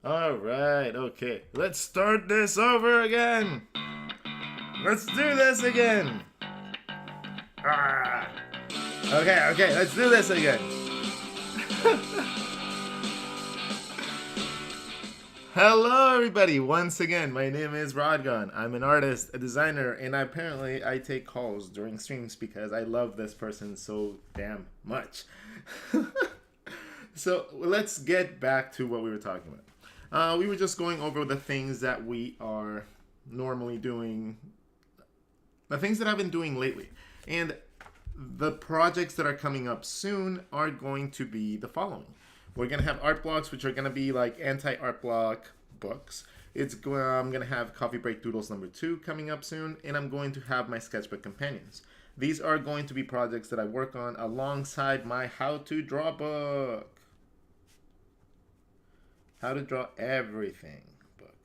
All right, okay. Let's start this over again. Let's do this again. Ah. Okay, let's do this again. Hello, everybody. Once again, my name is Rodgon. I'm an artist, a designer, and apparently I take calls during streams because I love this person so damn much. So let's get back to what we were talking about. We were just going over the things that we are normally doing, the things that I've been doing lately. And the projects that are coming up soon are going to be the following. We're going to have art blocks, which are going to be like anti-art block books. I'm going to have Coffee Break Doodles #2 coming up soon, and I'm going to have my sketchbook companions. These are going to be projects that I work on alongside my How to Draw book. How to Draw Everything book.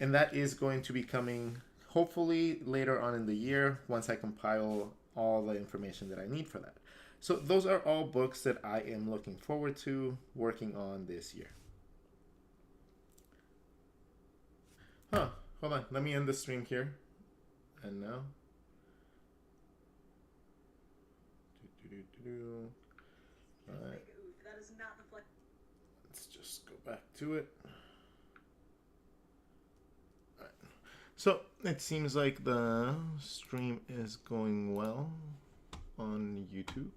And that is going to be coming hopefully later on in the year once I compile all the information that I need for that. So those are all books that I am looking forward to working on this year. Hold on. Let me end the stream here. And now. All right. Let's just go back to it. So it seems like the stream is going well on YouTube.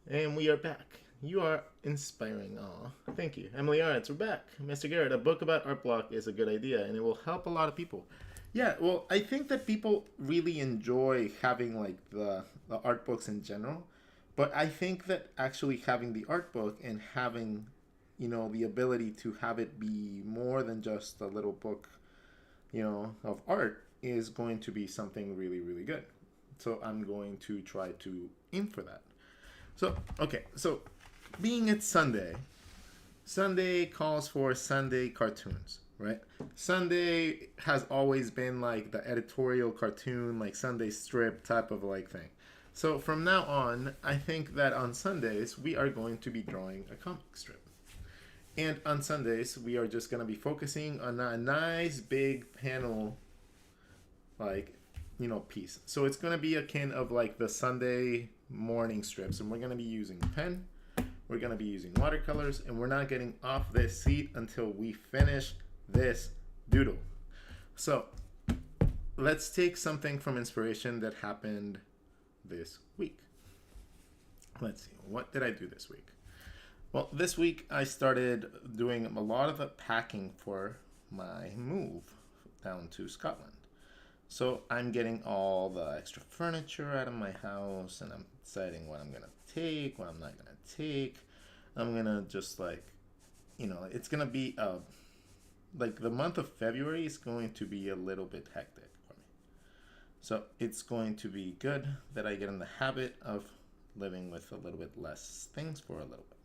And we are back. You are inspiring. Aw, thank you. Emily Arts, we're back. Mr. Garrett, a book about art block is a good idea and it will help a lot of people. Yeah, well, I think that people really enjoy having like the art books in general. But I think that actually having the art book and having, the ability to have it be more than just a little book of art is going to be something really, really good. So I'm going to try to aim for that. So, okay, so being it's Sunday calls for Sunday cartoons, right? Sunday has always been like the editorial cartoon, like Sunday strip type of like thing. So from now on, I think that on Sundays, we are going to be drawing a comic strip. And on Sundays, we are just going to be focusing on a nice big panel, piece. So it's going to be akin of like the Sunday morning strips. And we're going to be using pen. We're going to be using watercolors. And we're not getting off this seat until we finish this doodle. So let's take something from inspiration that happened this week. Let's see. What did I do this week? Well, this week I started doing a lot of the packing for my move down to Scotland. So I'm getting all the extra furniture out of my house and I'm deciding what I'm going to take, what I'm not going to take. I'm going to just it's going to be the month of February is going to be a little bit hectic for me. So it's going to be good that I get in the habit of living with a little bit less things for a little bit.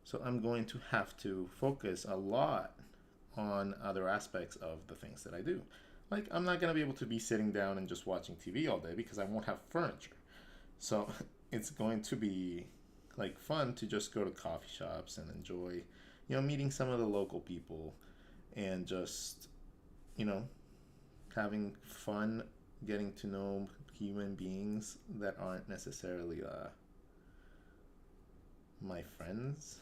So I'm going to have to focus a lot on other aspects of the things that I do. Like, I'm not going to be able to be sitting down and just watching TV all day because I won't have furniture. So it's going to be like fun to just go to coffee shops and enjoy, meeting some of the local people and just, having fun getting to know human beings that aren't necessarily my friends.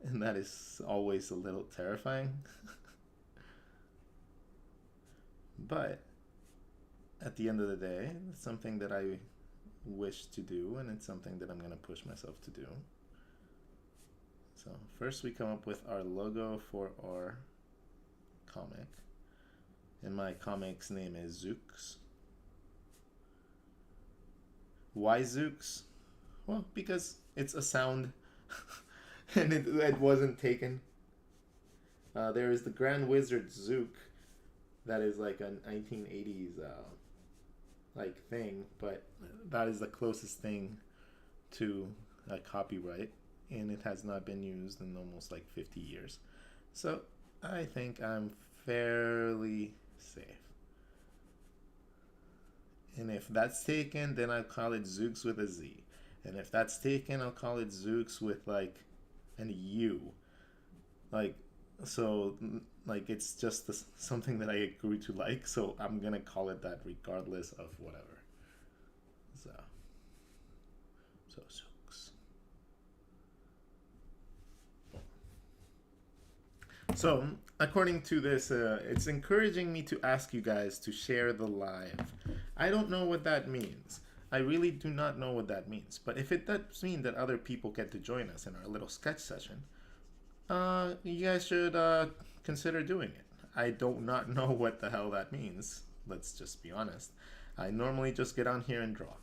And that is always a little terrifying. But at the end of the day, it's something that I wish to do, and it's something that I'm going to push myself to do. So first we come up with our logo for our comic. And my comic's name is Zooks. Why Zooks? Well, because it's a sound and it wasn't taken. There is the Grand Wizard Zook that is like a 1980s thing, but that is the closest thing to a copyright, and it has not been used in almost 50 years. So I think I'm fairly safe. And if that's taken, then I'll call it Zooks with a Z. And if that's taken, I'll call it Zooks with like an U. Like, so, like, it's just something that I agree to like, so I'm gonna call it that regardless of whatever. So, Zooks. So, according to this, it's encouraging me to ask you guys to share the live. I don't know what that means. I really do not know what that means. But if it does mean that other people get to join us in our little sketch session, you guys should consider doing it. I do not know what the hell that means. Let's just be honest. I normally just get on here and draw,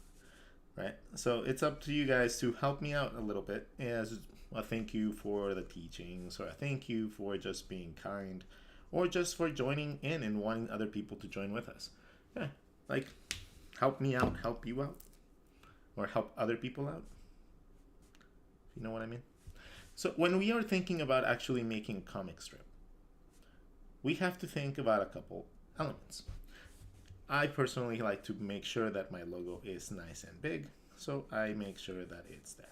right? So it's up to you guys to help me out a little bit as a thank you for the teachings, or a thank you for just being kind, or just for joining in and wanting other people to join with us. Yeah, like help me out, help you out, or help other people out. You know what I mean? So when we are thinking about actually making a comic strip, we have to think about a couple elements. I personally like to make sure that my logo is nice and big, so I make sure that it's there.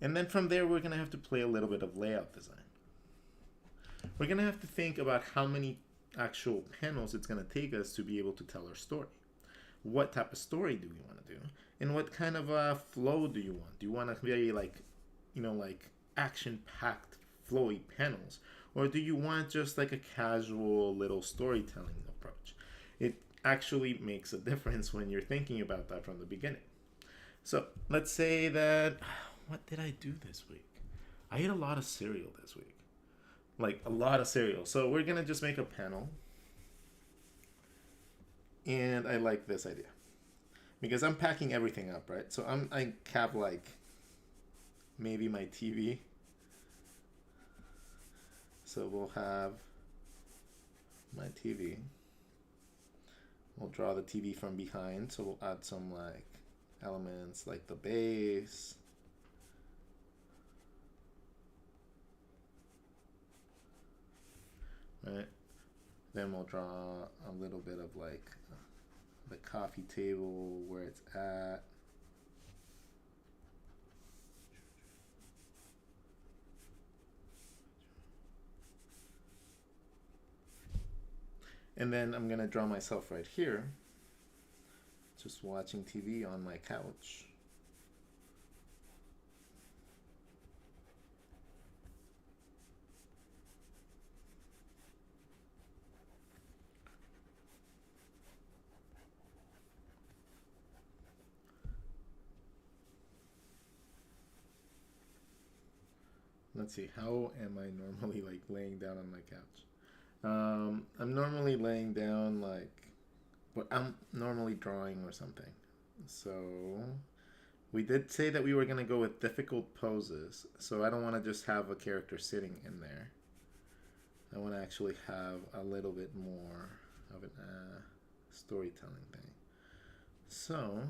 And then from there, we're going to have to play a little bit of layout design. We're going to have to think about how many actual panels it's going to take us to be able to tell our story. What type of story do we want to do? And what kind of flow do you want? Do you want a very like action-packed, flowy panels? Or do you want just like a casual little storytelling approach? It actually makes a difference when you're thinking about that from the beginning. So let's say that, what did I do this week? I ate a lot of cereal this week. Like a lot of cereal. So we're gonna just make a panel. And I like this idea. Because I'm packing everything up, right? So I have like maybe my TV. So we'll have my TV. We'll draw the TV from behind. So we'll add some like elements like the base. Right? Then we'll draw a little bit of like the coffee table where it's at. And then I'm gonna draw myself right here, just watching TV on my couch. Let's see, how am I normally like laying down on my couch? I'm normally laying down like, but I'm normally drawing or something. So we did say that we were gonna go with difficult poses, so I don't want to just have a character sitting in there. I want to actually have a little bit more of a storytelling thing. So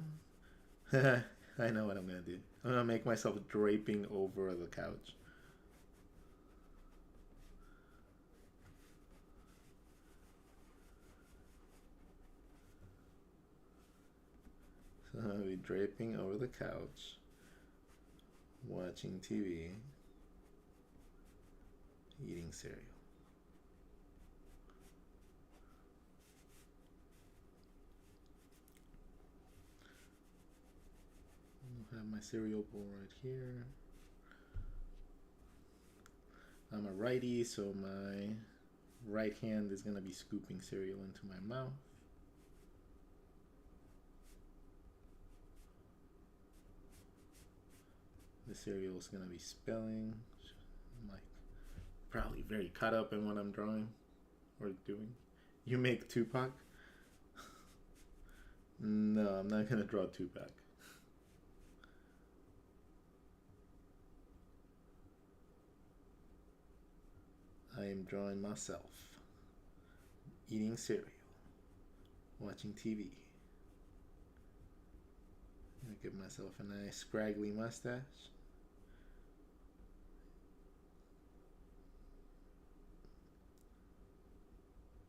I know what I'm gonna do. I'm gonna make myself draping over the couch. So I'll be draping over the couch, watching TV, eating cereal. I'll have my cereal bowl right here. I'm a righty, so my right hand is going to be scooping cereal into my mouth. The cereal is going to be spilling. I'm like probably very caught up in what I'm drawing or doing. You make Tupac? No, I'm not going to draw Tupac. I am drawing myself eating cereal, watching TV. I'm gonna give myself a nice scraggly mustache.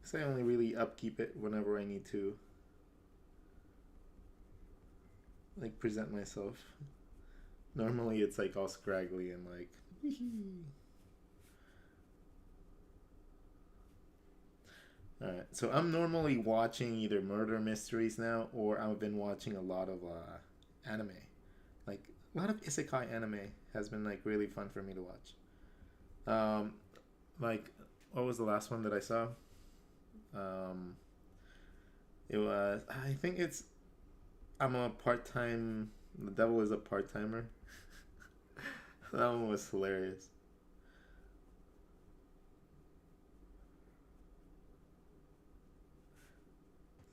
Because I only really upkeep it whenever I need to like present myself. Normally it's like all scraggly and like Alright, so I'm normally watching either murder mysteries now, or I've been watching a lot of anime. Like a lot of isekai anime has been like really fun for me to watch. Um, like what was the last one that I saw? Um, it was, I think it's, I'm a part time. The devil is a part timer. That one was hilarious.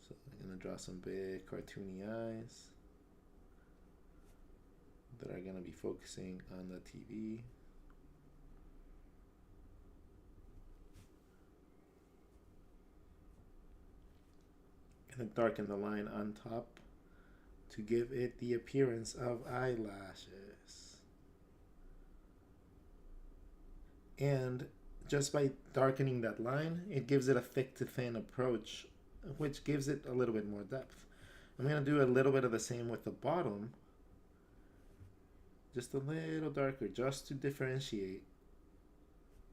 So I'm gonna draw some big cartoony eyes that are gonna be focusing on the TV. Gonna darken the line on top to give it the appearance of eyelashes. And just by darkening that line, it gives it a thick to thin approach, which gives it a little bit more depth. I'm going to do a little bit of the same with the bottom, just a little darker, just to differentiate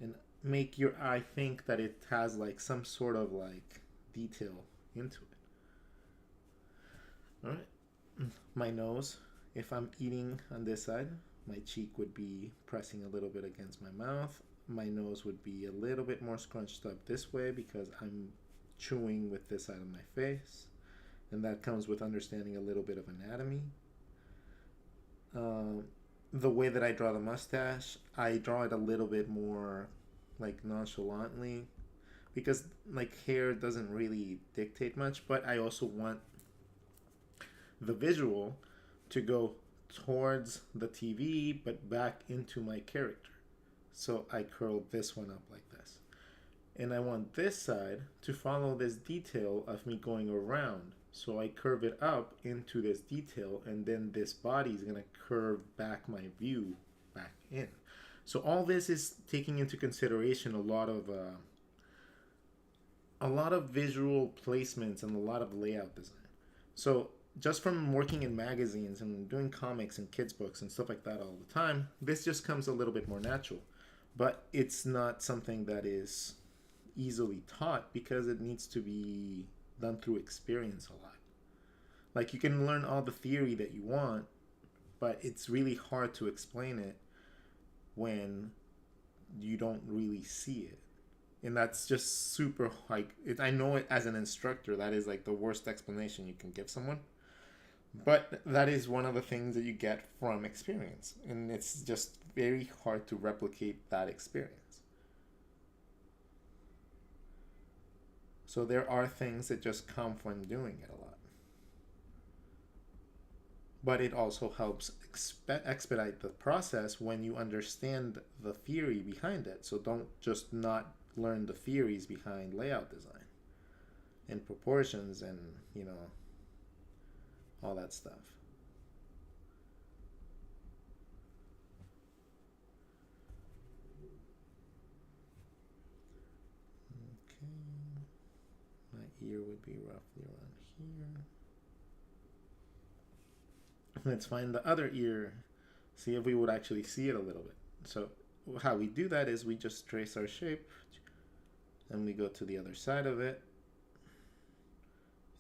and make your eye think that it has like some sort of like detail into it. All right, my nose, if I'm eating on this side, my cheek would be pressing a little bit against my mouth. My nose would be a little bit more scrunched up this way because I'm chewing with this side of my face, and that comes with understanding a little bit of anatomy. The way that I draw the mustache, I draw it a little bit more like nonchalantly because like hair doesn't really dictate much, but I also want the visual to go towards the TV but back into my character. So I curl this one up like this. And I want this side to follow this detail of me going around. So I curve it up into this detail, and then this body is going to curve back my view back in. So all this is taking into consideration a lot of visual placements and a lot of layout design. So just from working in magazines and doing comics and kids books and stuff like that all the time, this just comes a little bit more natural. But it's not something that is easily taught because it needs to be done through experience a lot. Like you can learn all the theory that you want, but it's really hard to explain it when you don't really see it. And that's just super like I know it as an instructor, that is like the worst explanation you can give someone. But that is one of the things that you get from experience, and it's just very hard to replicate that experience. So there are things that just come from doing it a lot. But it also helps expedite the process when you understand the theory behind it. So don't just not learn the theories behind layout design and proportions and, all that stuff. Okay. My ear would be roughly around here. Let's find the other ear, see if we would actually see it a little bit. So how we do that is we just trace our shape and we go to the other side of it,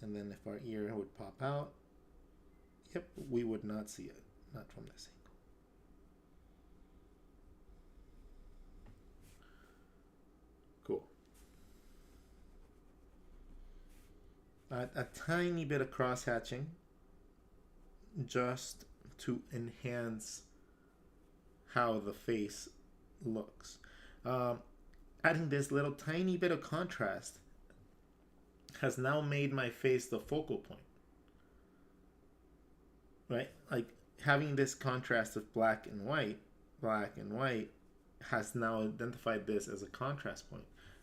and then if our ear would pop out, yep, we would not see it, not from this angle. Cool. A tiny bit of cross hatching just to enhance how the face looks. Adding this little tiny bit of contrast has now made my face the focal point. Right? Like having this contrast of black and white has now identified this as a contrast point,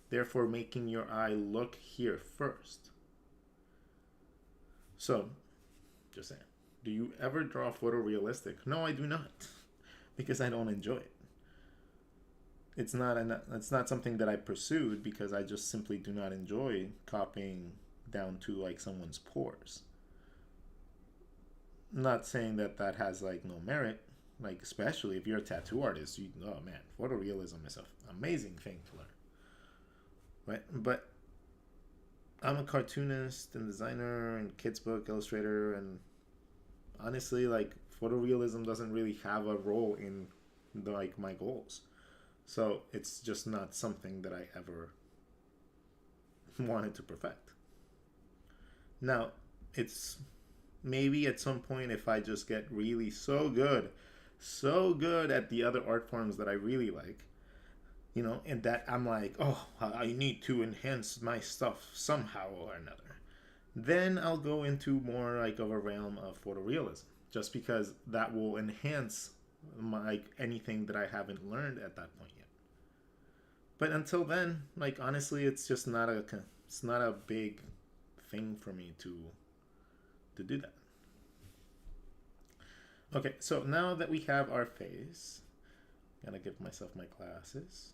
therefore making your eye look here first. So, just saying, do you ever draw photorealistic? No, I do not, because I don't enjoy it. It's not something that I pursued because I just simply do not enjoy copying down to like someone's pores. Not saying that that has like no merit. Like especially if you're a tattoo artist, you oh man, photorealism is an amazing thing to learn, right? But I'm a cartoonist and designer and kids book illustrator, and honestly, like photorealism doesn't really have a role in like my goals. So it's just not something that I ever wanted to perfect. Now, it's maybe at some point if I just get really so good at the other art forms that I really like, you know, and that I'm like, oh, I need to enhance my stuff somehow or another. Then I'll go into more like of a realm of photorealism, just because that will enhance my like anything that I haven't learned at that point yet. But until then, like honestly, it's not a big thing for me to do that. Okay, so now that we have our face, I'm gonna give myself my glasses.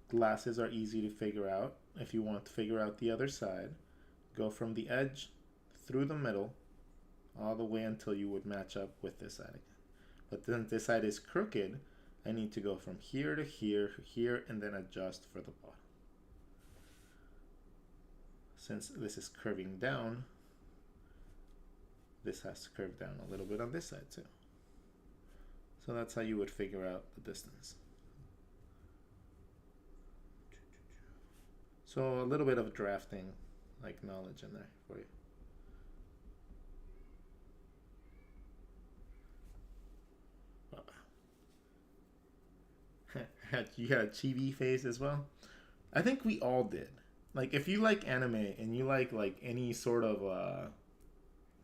Glasses are easy to figure out. If you want to figure out the other side, go from the edge through the middle all the way until you would match up with this side again. But then this side is crooked, I need to go from here to here, here, and then adjust for the bottom. Since this is curving down, this has to curve down a little bit on this side too. So that's how you would figure out the distance. So a little bit of drafting like knowledge in there for you. You had a chibi face as well? I think we all did. Like if you like anime and you like any sort of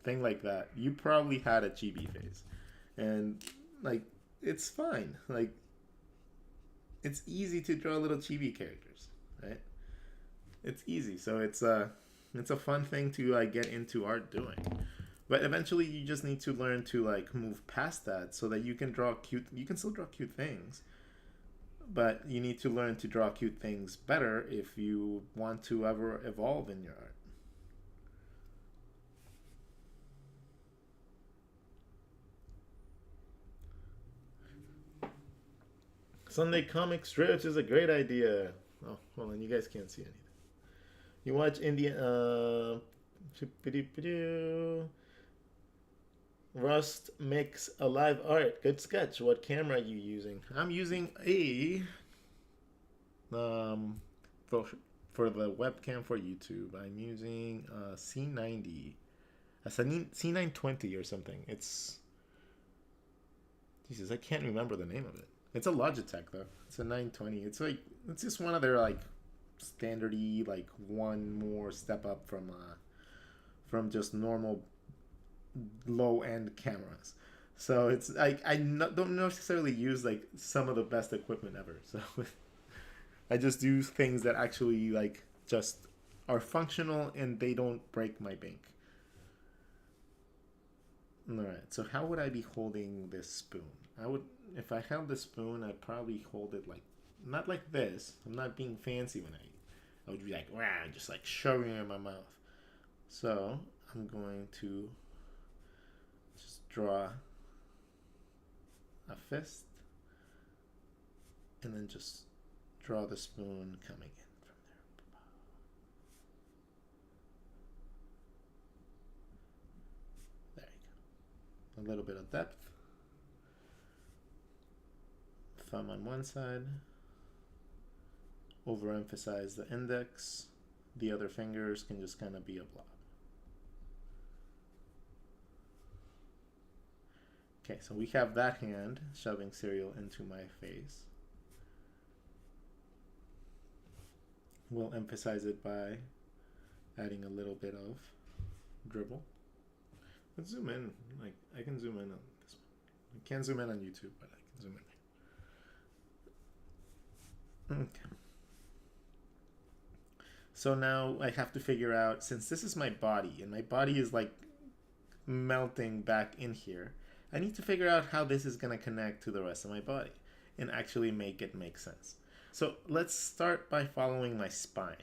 thing like that, you probably had a chibi face. And like it's fine. Like it's easy to draw little chibi characters, right? It's easy. So it's a fun thing to like get into art doing. But eventually you just need to learn to like move past that so that you can still draw cute things. But you need to learn to draw cute things better if you want to ever evolve in your art. Sunday comic strips is a great idea. Oh, hold on, you guys can't see anything. You watch Indian Rust makes a live art. Good sketch. What camera are you using? I'm using a um for, for the webcam for YouTube. I'm using a C90, a C920 or something. It's Jesus, I can't remember the name of it. It's a Logitech though. It's a 920. It's just one of their like standardy like one more step up from just normal low end cameras. So it's like don't necessarily use like some of the best equipment ever. So I just do things that actually like just are functional and they don't break my bank. All right. So how would I be holding this spoon? I would if I held the spoon, I'd probably hold it like not like this. I'm not being fancy when I eat. I would be like, wow, just like shoving it in my mouth. So I'm going to just draw a fist and then just draw the spoon coming in from there. There you go. A little bit of depth. Thumb on one side. Overemphasize the index. The other fingers can just kind of be a blob. Okay, so we have that hand shoving cereal into my face. We'll emphasize it by adding a little bit of dribble. Let's zoom in. Like I can zoom in on this one. I can't zoom in on YouTube, but I can zoom in. Okay. So now I have to figure out, since this is my body and my body is like melting back in here, I need to figure out how this is going to connect to the rest of my body and actually make it make sense. So let's start by following my spine.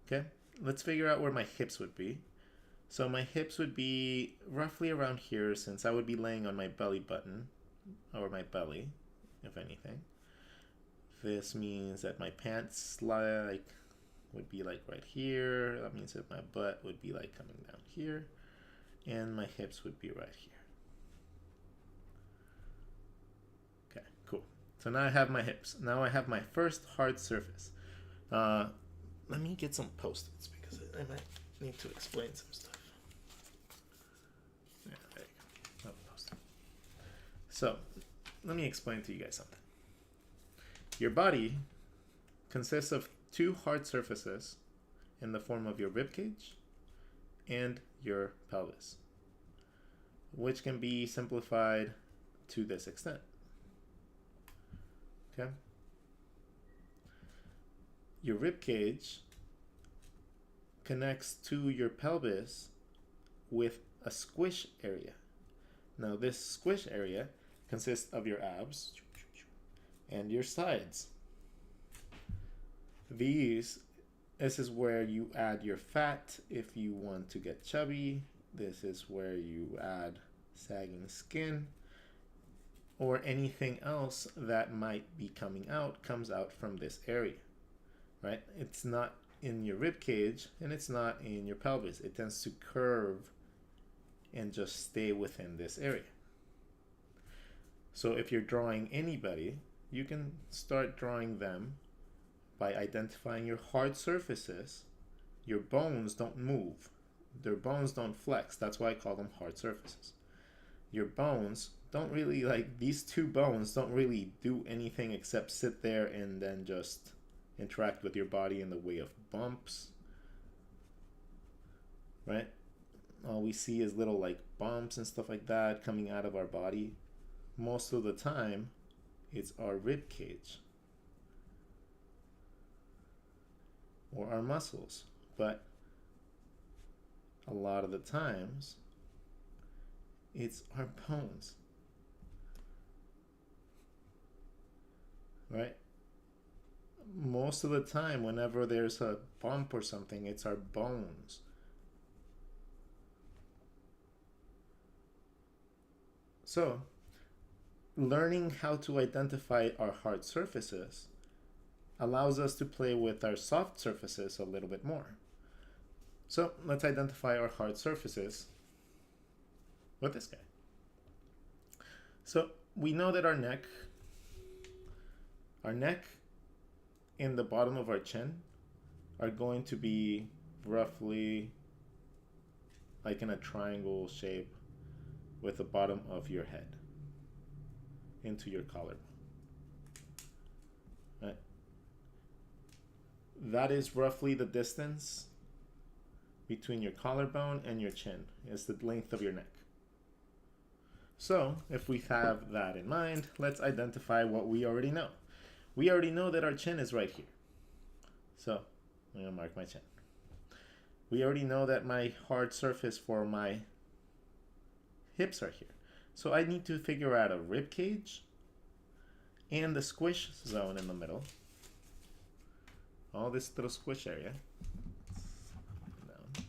Okay, let's figure out where my hips would be. So my hips would be roughly around here, since I would be laying on my belly button, or my belly, if anything. This means that my pants would be like right here. That means that my butt would be like coming down here, and my hips would be right here. Okay, cool. So now I have my hips. Now I have my first hard surface. Let me get some post-its because I might need to explain some stuff. Yeah, there you go. Oh, post-it. So let me explain to you guys something. Your body consists of two hard surfaces in the form of your ribcage and your pelvis, which can be simplified to this extent. Okay? Your ribcage connects to your pelvis with a squish area. Now, this squish area consists of your abs and your sides. This is where you add your fat if you want to get chubby. This is where you add sagging skin, or anything else that might be coming out comes out from this area, right? It's not in your rib cage and it's not in your pelvis. It tends to curve and just stay within this area. So if you're drawing anybody, you can start drawing them by identifying your hard surfaces. Your bones don't move. Their bones don't flex. That's why I call them hard surfaces. Your bones don't really, these two bones don't really do anything except sit there and then just interact with your body in the way of bumps, right? All we see is little bumps and stuff like that coming out of our body. Most of the time, it's our rib cage or our muscles, but a lot of the times it's our bones, right? Most of the time, whenever there's a bump or something, it's our bones. So, learning how to identify our hard surfaces allows us to play with our soft surfaces a little bit more. So, let's identify our hard surfaces with this guy. So, we know that our neck and the bottom of our chin are going to be roughly like in a triangle shape with the bottom of your head into your collarbone. Right? That is roughly the distance between your collarbone and your chin, is the length of your neck. So, if we have that in mind, let's identify what we already know. We already know that our chin is right here. So, I'm going to mark my chin. We already know that my hard surface for my hips are here. So I need to figure out a rib cage and the squish zone in the middle. All this little squish area. Down.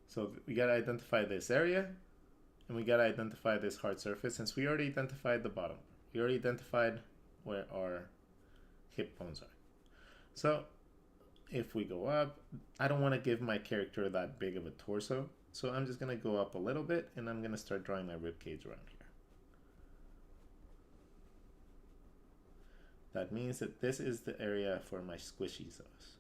So we got to identify this area, and we got to identify this hard surface, since we already identified the bottom. We already identified where our hip bones are. So if we go up, I don't want to give my character that big of a torso, so I'm just going to go up a little bit, and I'm going to start drawing my rib cage around here. That means that this is the area for my squishy zones.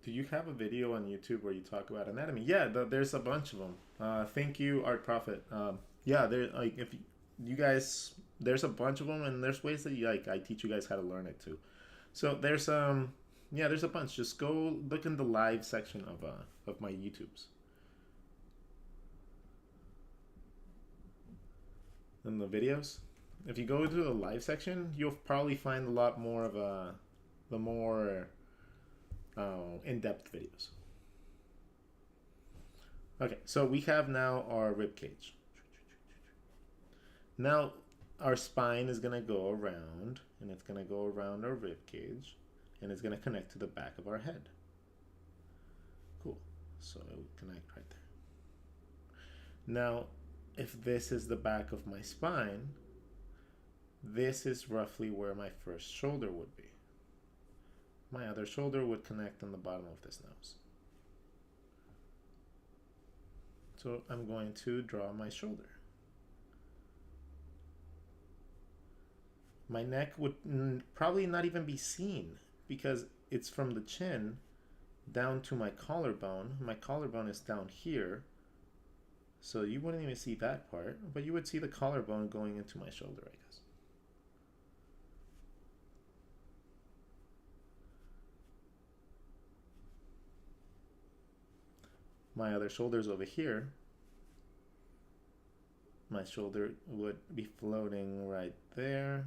Do you have a video on YouTube where you talk about anatomy? Yeah, there's a bunch of them. Thank you, Art Prophet. Yeah, there if you guys, there's a bunch of them, and there's ways that I teach you guys how to learn it too. So there's yeah, there's a bunch. Just go look in the live section of my YouTubes. And the videos. If you go to the live section, you'll probably find a lot more of the more in-depth videos. Okay, so we have now our rib cage. Now our spine is going to go around, and it's going to go around our rib cage, and it's going to connect to the back of our head. Cool. So it would connect right there. Now, if this is the back of my spine, this is roughly where my first shoulder would be. My other shoulder would connect on the bottom of this nose. So I'm going to draw my shoulder. My neck would probably not even be seen because it's from the chin down to my collarbone. My collarbone is down here, so you wouldn't even see that part, but you would see the collarbone going into my shoulder, I guess. My other shoulder's over here. My shoulder would be floating right there,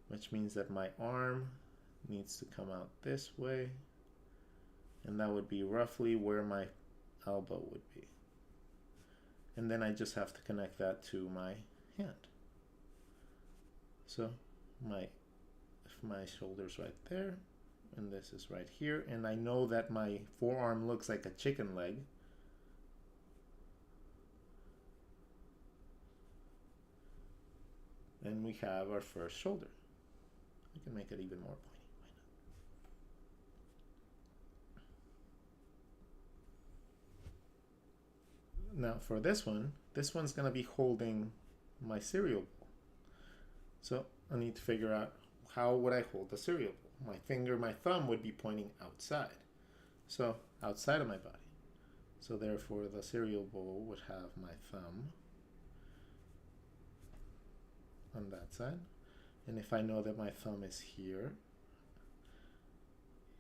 which means that my arm needs to come out this way, and that would be roughly where my elbow would be. And then I just have to connect that to my hand. So if my shoulder's right there, and this is right here, and I know that my forearm looks like a chicken leg, then we have our first shoulder. I can make it even more pointy. Now for this one's going to be holding my cereal bowl. So I need to figure out how would I hold the cereal bowl. My thumb would be pointing outside. So outside of my body. So therefore the cereal bowl would have my thumb on that side. And if I know that my thumb is here,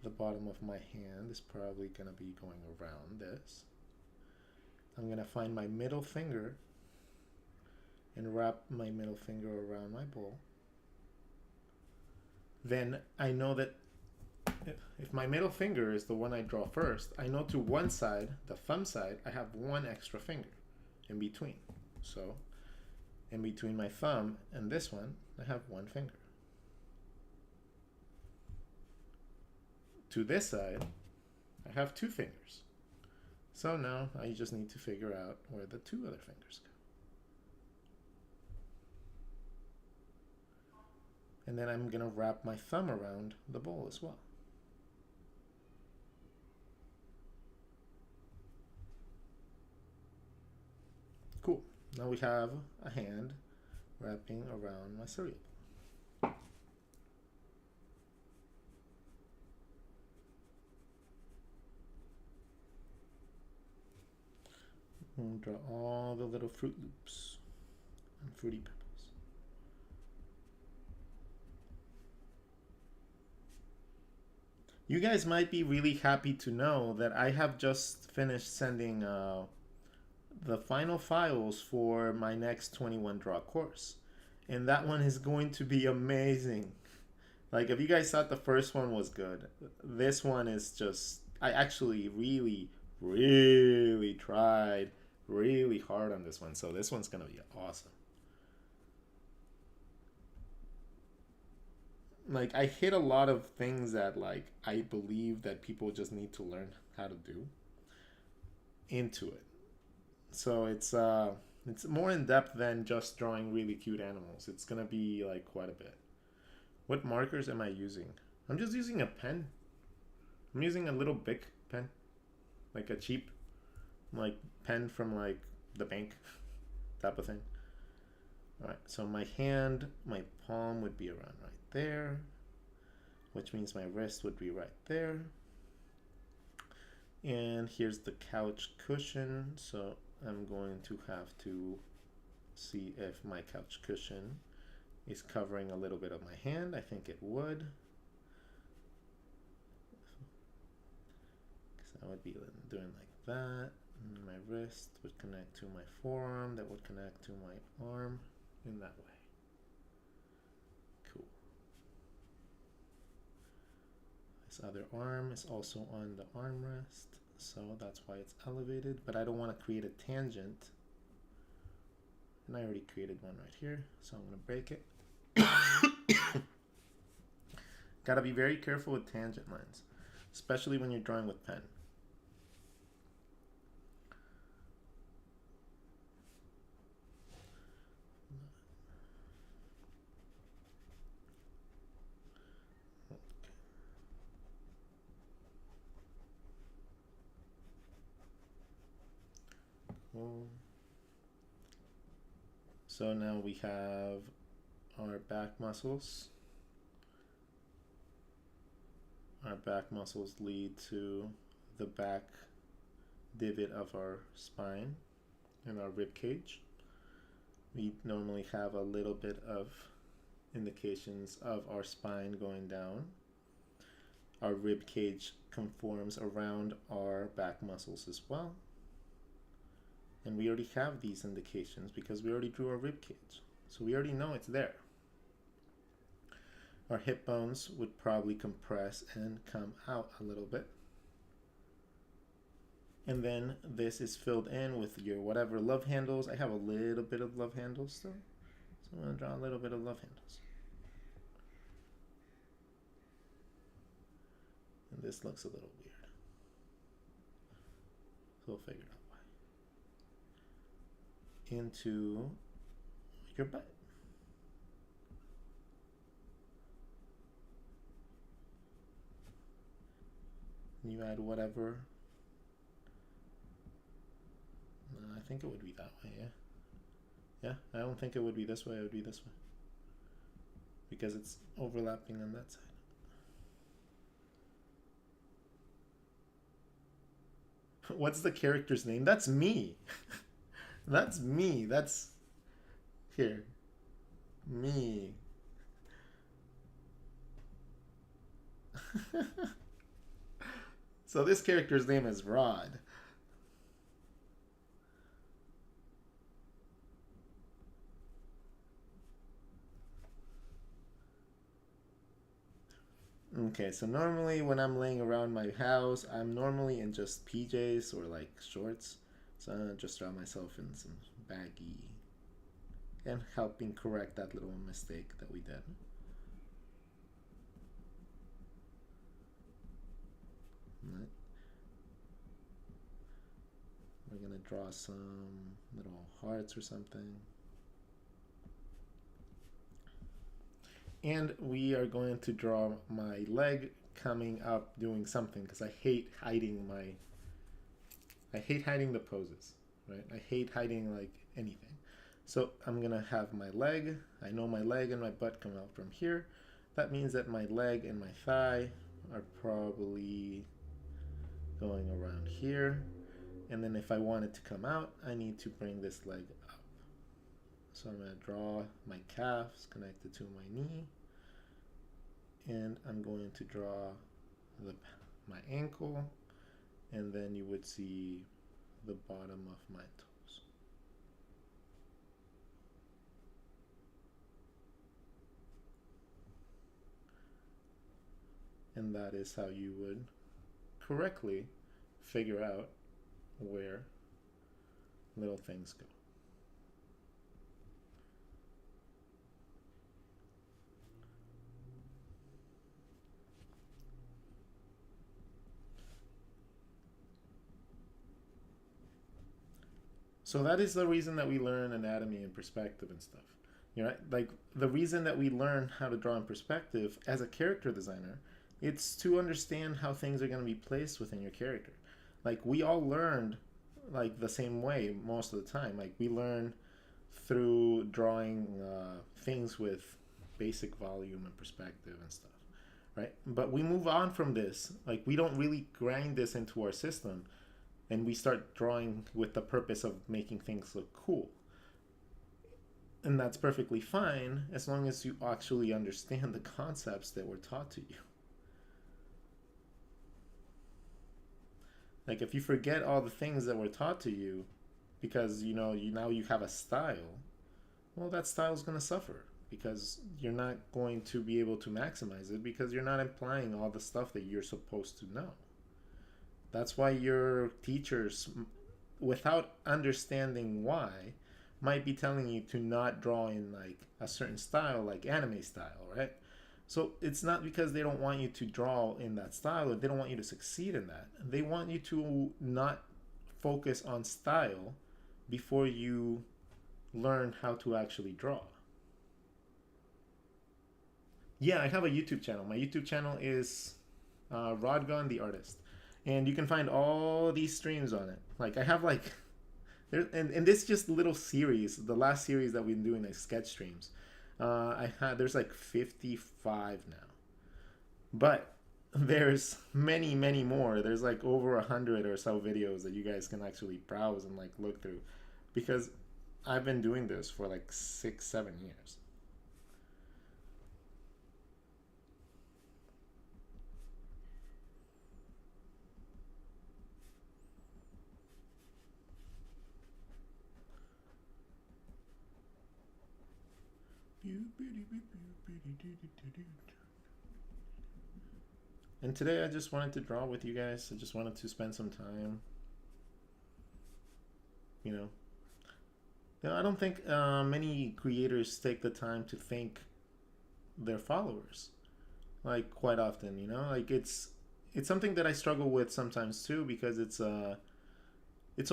the bottom of my hand is probably going to be going around this. I'm going to find my middle finger and wrap my middle finger around my bowl. Then I know that if my middle finger is the one I draw first, I know to one side, the thumb side, I have one extra finger in between. So in between my thumb and this one, I have one finger. To this side, I have two fingers. So now I just need to figure out where the two other fingers go. And then I'm going to wrap my thumb around the bowl as well. Cool. Now we have a hand wrapping around my cereal. And draw all the little Fruit Loops and Fruity Pebbles. You guys might be really happy to know that I have just finished sending the final files for my next 21 Draw course. And that one is going to be amazing. Like, if you guys thought the first one was good, this one is just, I actually really tried really hard on this one. So this one's going to be awesome. Like, I hit a lot of things that, like, I believe that people just need to learn how to do into it. So it's more in depth than just drawing really cute animals. It's gonna be like quite a bit. What markers am I using? I'm just using a pen. I'm using a little Bic pen, like a cheap, like pen from like the bank, type of thing. All right. So my hand, my palm would be around right there, which means my wrist would be right there. And here's the couch cushion. So I'm going to have to see if my couch cushion is covering a little bit of my hand. I think it would. Because I would be doing like that. And my wrist would connect to my forearm. That would connect to my arm in that way. Cool. This other arm is also on the armrest, so that's why it's elevated, but I don't want to create a tangent. And I already created one right here, so I'm going to break it. Gotta be very careful with tangent lines, especially when you're drawing with pen. Cool. So now we have our back muscles. Our back muscles lead to the back divot of our spine and our rib cage. We normally have a little bit of indications of our spine going down. Our rib cage conforms around our back muscles as well. And we already have these indications because we already drew our rib cage. So we already know it's there. Our hip bones would probably compress and come out a little bit. And then this is filled in with your whatever love handles. I have a little bit of love handles still. So I'm going to draw a little bit of love handles. And this looks a little weird. So we'll figure it out. Into your butt. You add whatever. I think it would be that way, yeah. Yeah, I don't think it would be this way, it would be this way. Because it's overlapping on that side. What's the character's name? That's me. That's me. That's here. Me. So this character's name is Rod. Okay, so normally when I'm laying around my house, I'm normally in just PJs or like shorts. So I'm gonna just draw myself in some baggy and helping correct that little mistake that we did. Right. We're gonna draw some little hearts or something. And we are going to draw my leg coming up doing something because I hate hiding the poses, right? I hate hiding like anything. So I'm gonna have my leg. I know my leg and my butt come out from here. That means that my leg and my thigh are probably going around here. And then if I want it to come out, I need to bring this leg up. So I'm gonna draw my calves connected to my knee. And I'm going to draw my ankle. And then you would see the bottom of my toes. And that is how you would correctly figure out where little things go. So that is the reason that we learn anatomy and perspective and stuff. You know, like the reason that we learn how to draw in perspective as a character designer, it's to understand how things are going to be placed within your character. Like we all learned like the same way most of the time. Like we learn through drawing things with basic volume and perspective and stuff, right? But we move on from this. Like we don't really grind this into our system. And we start drawing with the purpose of making things look cool. And that's perfectly fine as long as you actually understand the concepts that were taught to you. Like if you forget all the things that were taught to you because now you have a style, well, that style is going to suffer because you're not going to be able to maximize it because you're not applying all the stuff that you're supposed to know. That's why your teachers, without understanding why, might be telling you to not draw in like a certain style, like anime style, right? So it's not because they don't want you to draw in that style or they don't want you to succeed in that. They want you to not focus on style before you learn how to actually draw. Yeah, I have a YouTube channel. My YouTube channel is Rodgon the artist, and you can find all these streams on it. Like I have like, and this just little series, the last series that we've been doing, like sketch streams. I had there's like 55 now, but there's many more. There's like over 100 or so videos that you guys can actually browse and like look through, because I've been doing this for like 6-7 years. And today I just wanted to draw with you guys. I just wanted to spend some time. You know, I don't think many creators take the time to thank their followers, like quite often. Like it's something that I struggle with sometimes too, because it's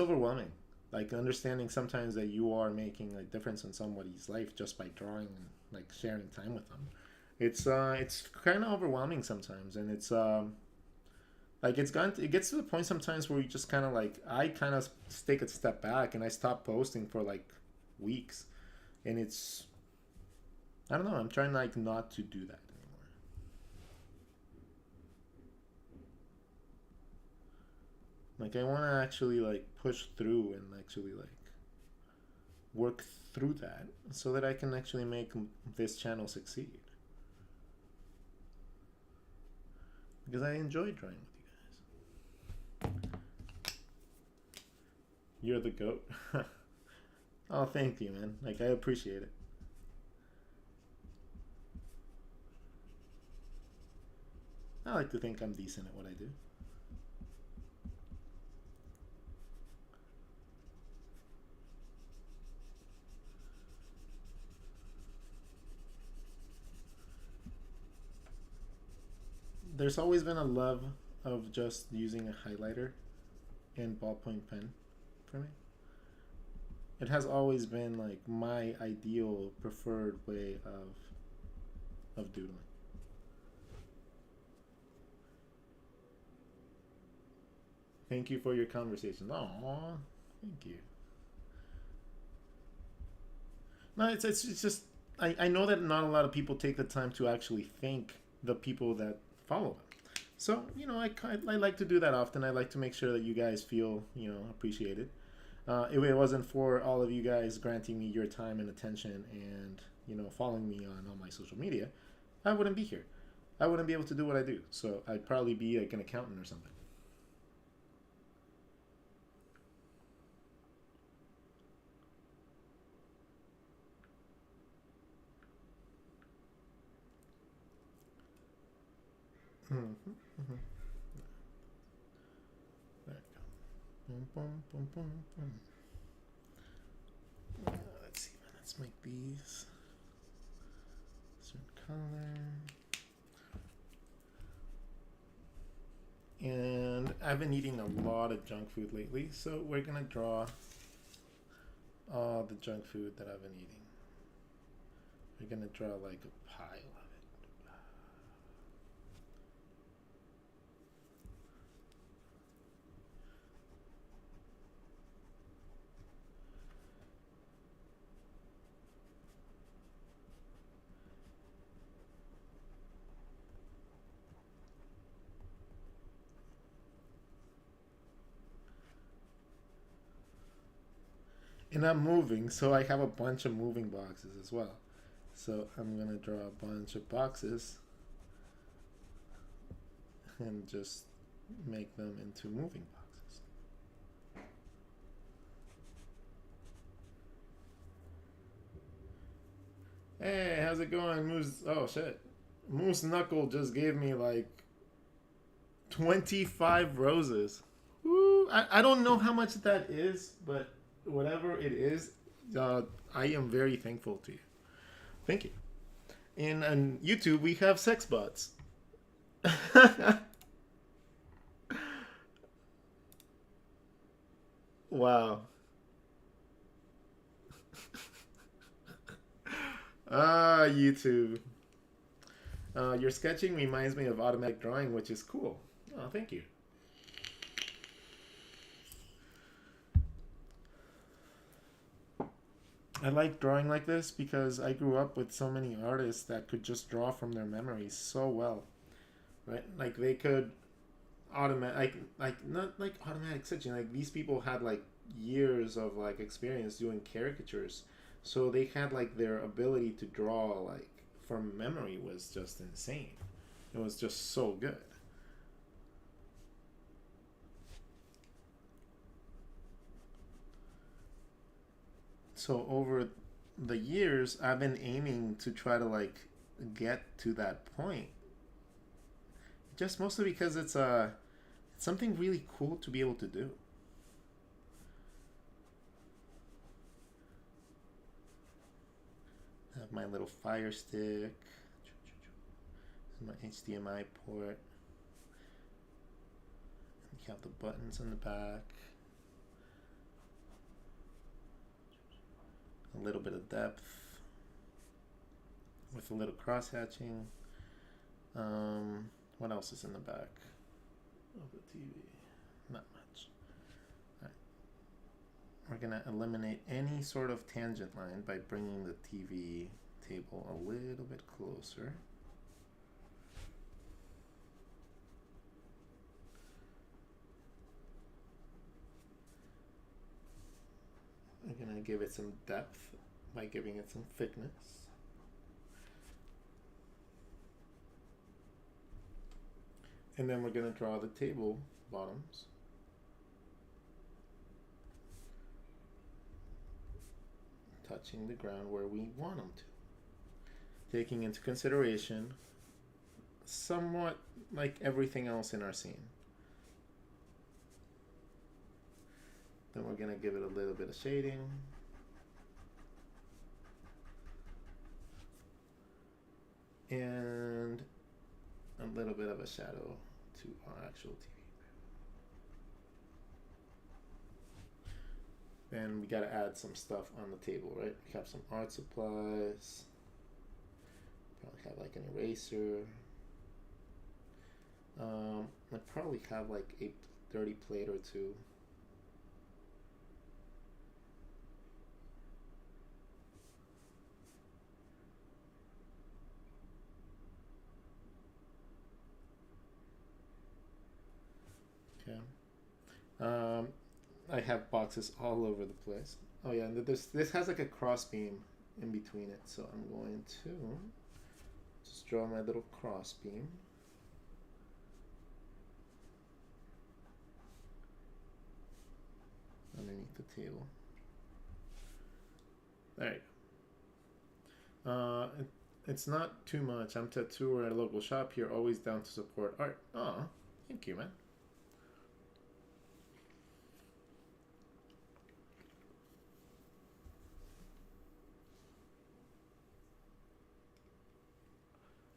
overwhelming. Like understanding sometimes that you are making a difference in somebody's life just by drawing and like sharing time with them. It's kind of overwhelming sometimes, and it gets to the point sometimes where you just kind of like I kind of take a step back and I stop posting for like weeks, and it's I don't know. I'm trying like not to do that anymore. Like I want to actually like push through and actually like work through that so that I can actually make this channel succeed. Because I enjoy drawing with you guys. You're the goat. Oh, thank you, man. Like I appreciate it. I like to think I'm decent at what I do. There's always been a love of just using a highlighter and ballpoint pen for me. It has always been like my ideal preferred way of doodling. Thank you for your conversation. Aww, thank you. No, it's just I know that not a lot of people take the time to actually thank the people that follow them. So I like to do that often. I like to make sure that you guys feel appreciated. If it wasn't for all of you guys granting me your time and attention and following me on all my social media, I wouldn't be here. I wouldn't be able to do what I do. So I'd probably be like an accountant or something. Mm-hmm, mm-hmm. There we go. Boom, boom, boom, boom, boom. Let's see. Let's make these certain color. And I've been eating a lot of junk food lately, so we're gonna draw all the junk food that I've been eating. We're gonna draw like a pile of it. And I'm moving, so I have a bunch of moving boxes as well. So I'm gonna draw a bunch of boxes and just make them into moving boxes. Hey, how's it going, Moose? Oh shit, Moose Knuckle just gave me like 25 roses. Woo! I don't know how much that is, but whatever it is, uh, I am very thankful to you. Thank you. And on YouTube, we have sex bots. Wow. Ah, YouTube. Your sketching reminds me of automatic drawing, which is cool. Oh, thank you. I like drawing like this because I grew up with so many artists that could just draw from their memories so well, right? Like they could automatic, like not like automatic sketching. Like these people had like years of like experience doing caricatures, so they had like their ability to draw like from memory was just insane. It was just so good. So over the years, I've been aiming to try to like get to that point. Just mostly because it's something really cool to be able to do. I have my little fire stick, my HDMI port. You have the buttons on the back. A little bit of depth with a little cross hatching. What else is in the back of the TV? Not much. All right. We're gonna eliminate any sort of tangent line by bringing the TV table a little bit closer. We're gonna give it some depth by giving it some thickness. And then we're going to draw the table bottoms. Touching the ground where we want them to. Taking into consideration somewhat like everything else in our scene. Then we're going to give it a little bit of shading. And a little bit of a shadow to our actual TV. Then we gotta add some stuff on the table, right? We have some art supplies. Probably have like an eraser. I probably have like a dirty plate or two. Okay. I have boxes all over the place. Oh yeah, and this has like a cross beam in between it, so I'm going to just draw my little cross beam. Underneath the table. There you go. It's not too much. I'm tattooer at a local shop here, always down to support art. Aw, thank you, man.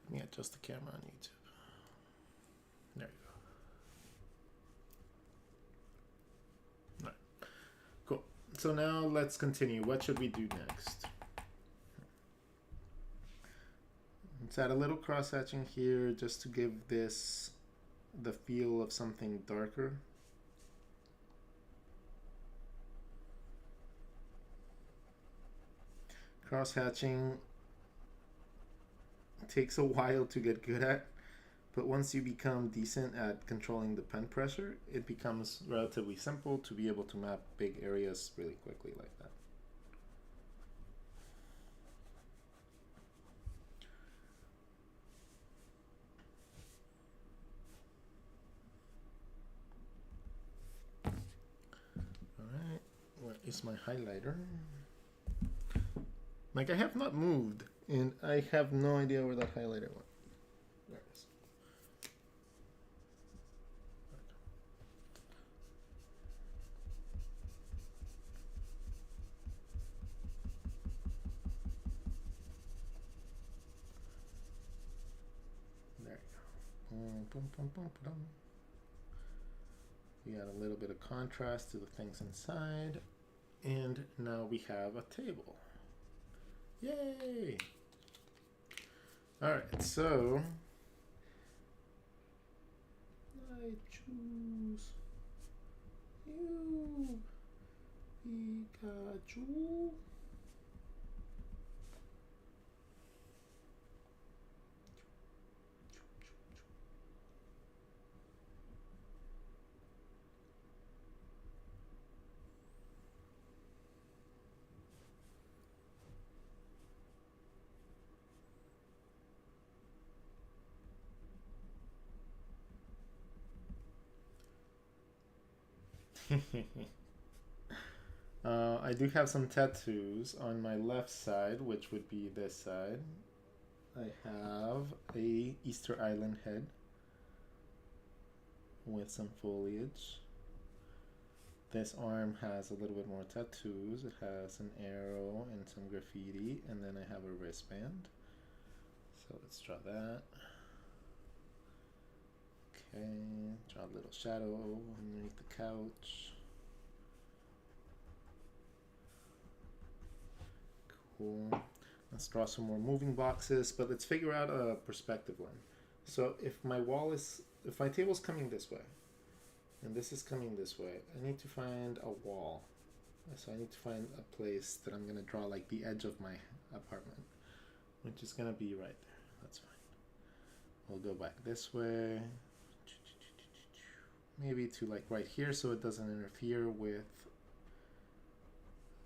Let me adjust the camera on YouTube. There you go. All right. Cool. So now let's continue. What should we do next? Let's add a little cross hatching here just to give this the feel of something darker. Cross hatching takes a while to get good at, but once you become decent at controlling the pen pressure, it becomes relatively simple to be able to map big areas really quickly like that. All right, where is my highlighter? Like I have not moved, and I have no idea where that highlighter went. There it is. There you go. Boom, boom, boom, boom, boom. We got a little bit of contrast to the things inside, and now we have a table. Yay! Alright, so I choose you, Pikachu. I do have some tattoos on my left side, which would be this side. I have a Easter Island head with some foliage. This arm has a little bit more tattoos. It has an arrow and some graffiti, and then I have a wristband. So let's draw that. Okay, draw a little shadow underneath the couch. Cool. Let's draw some more moving boxes, but let's figure out a perspective one. So if my table's coming this way, and this is coming this way, I need to find a wall. So I need to find a place that I'm gonna draw like the edge of my apartment, which is gonna be right there. That's fine. We'll go back this way. Maybe to like right here so it doesn't interfere with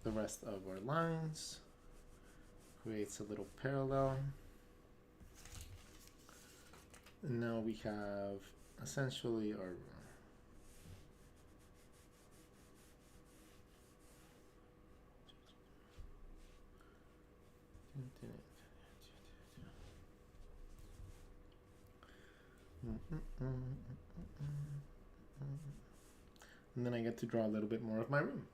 the rest of our lines. Creates a little parallel. And now we have essentially our and then I get to draw a little bit more of my room.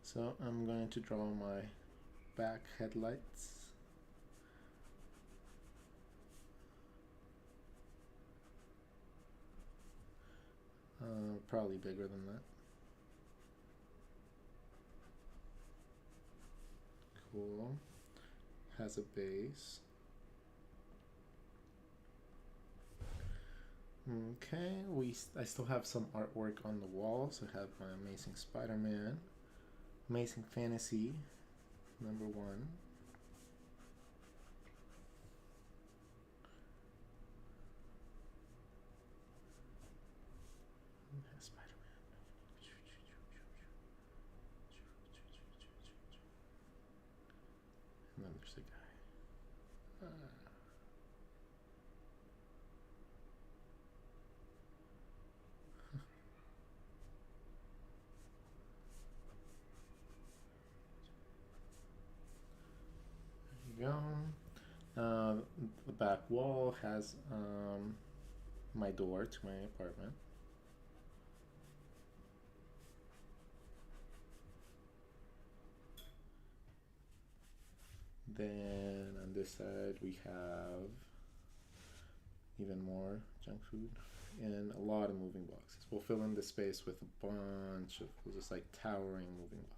So I'm going to draw my back headlights. Probably bigger than that. Cool. Has a base. Okay, I still have some artwork on the walls. I have my Amazing Spider-Man, Amazing Fantasy #1. Spider-Man. And then there's the guy. Go. The back wall has my door to my apartment. Then on this side we have even more junk food and a lot of moving boxes. We'll fill in the space with a bunch of just like towering moving boxes.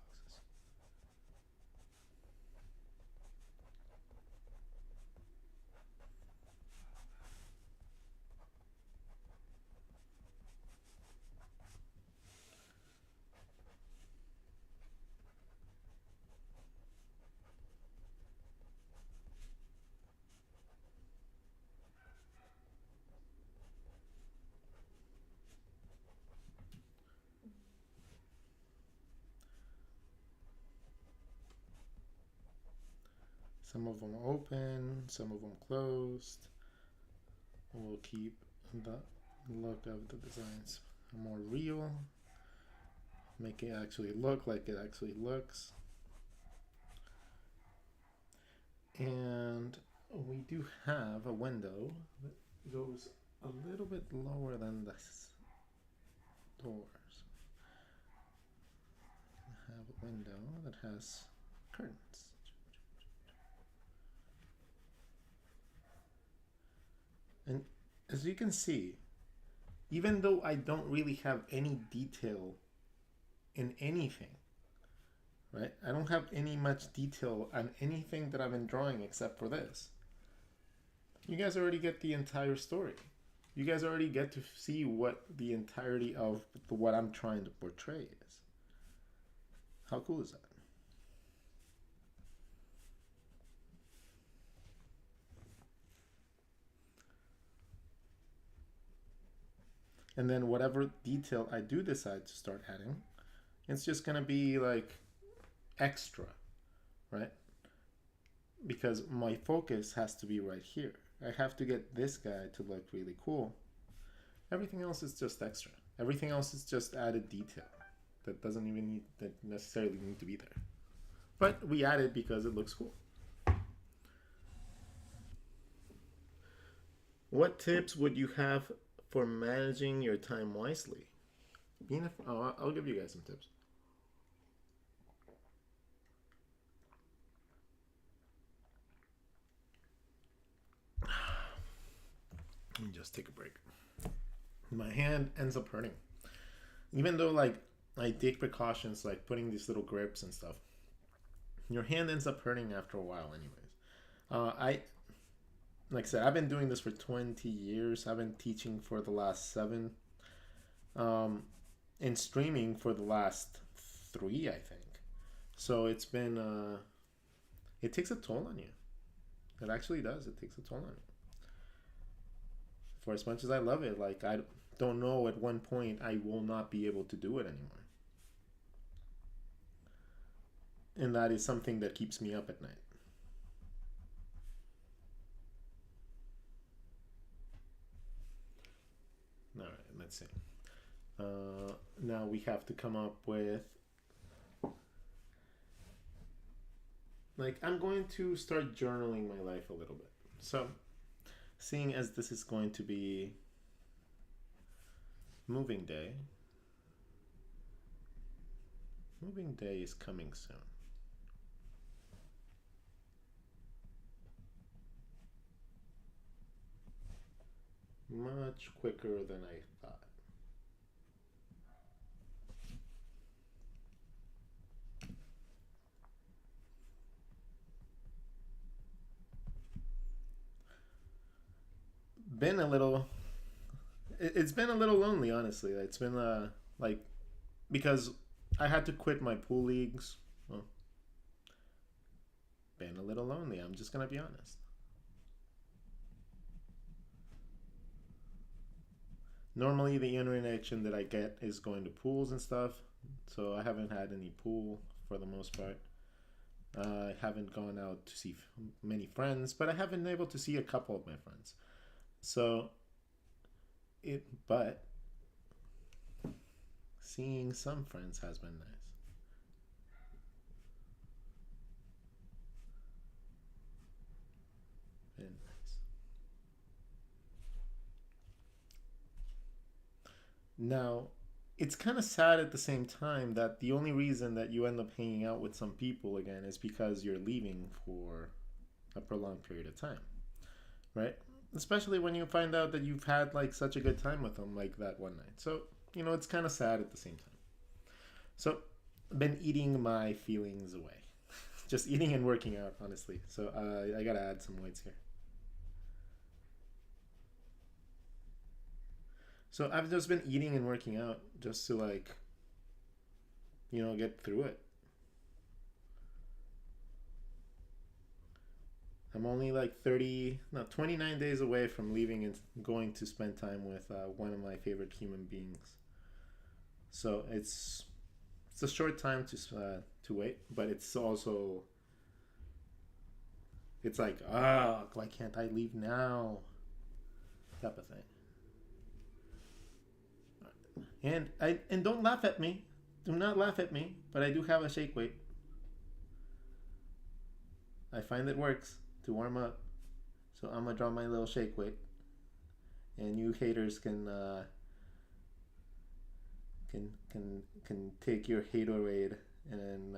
Some of them open, some of them closed. We'll keep the look of the designs more real. Make it actually look like it actually looks. And we do have a window that goes a little bit lower than the doors. We have a window that has curtains. And as you can see, even though I don't really have any detail in anything, right? I don't have any much detail on anything that I've been drawing except for this. You guys already get the entire story. You guys already get to see what the entirety of what I'm trying to portray is. How cool is that? And then whatever detail I do decide to start adding, it's just gonna be like extra, right? Because my focus has to be right here. I have to get this guy to look really cool. Everything else is just extra. Everything else is just added detail that doesn't even necessarily need to be there. But we add it because it looks cool. What tips would you have for managing your time wisely? I'll give you guys some tips. Let me just take a break. My hand ends up hurting. Even though like I take precautions like putting these little grips and stuff, your hand ends up hurting after a while anyways. Like I said, I've been doing this for 20 years. I've been teaching for the last 7. And streaming for the last 3, I think. So it's been, it takes a toll on you. It actually does. It takes a toll on you. For as much as I love it, like I don't know at one point I will not be able to do it anymore. And that is something that keeps me up at night. All right, let's see. Now we have to come up with, like, I'm going to start journaling my life a little bit. So, seeing as this is going to be moving day is coming soon. Much quicker than I thought. It's been a little lonely, honestly. It's been like, because I had to quit my pool leagues. Well, been a little lonely, I'm just gonna be honest. Normally the interaction that I get is going to pools and stuff, so I haven't had any pool for the most part. I haven't gone out to see many friends, but I have been able to see a couple of my friends. So but seeing some friends has been nice. Been nice. Now, it's kind of sad at the same time that the only reason that you end up hanging out with some people again is because you're leaving for a prolonged period of time, right? Especially when you find out that you've had like such a good time with them like that one night. So, it's kind of sad at the same time. So, I've been eating my feelings away. Just eating and working out, honestly. So, I gotta add some weights here. So, I've just been eating and working out just to like, get through it. I'm only like 29 days away from leaving and going to spend time with one of my favorite human beings. So it's a short time to wait, but it's also, it's like, why can't I leave now? Type of thing. And don't laugh at me. Do not laugh at me, but I do have a shake weight. I find it works. to warm up. So I'm gonna draw my little shake weight, and you haters can take your haterade and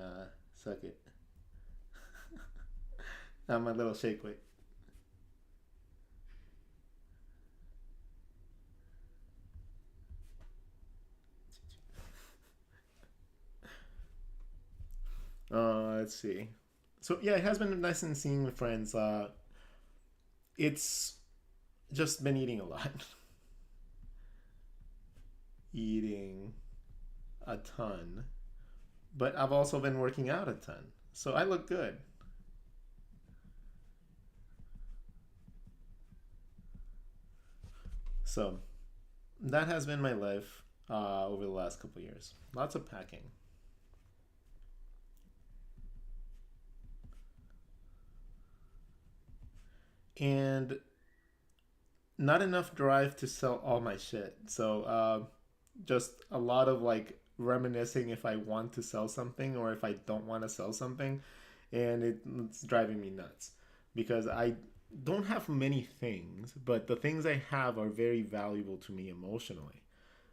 suck it. I'm my little shake weight. Let's see. So yeah, it has been nice and seeing with friends. It's just been eating a lot, eating a ton, but I've also been working out a ton, so I look good. So that has been my life over the last couple of years. Lots of packing. And not enough drive to sell all my shit. So just a lot of like reminiscing if I want to sell something or if I don't want to sell something, and it's driving me nuts because I don't have many things, but the things I have are very valuable to me emotionally.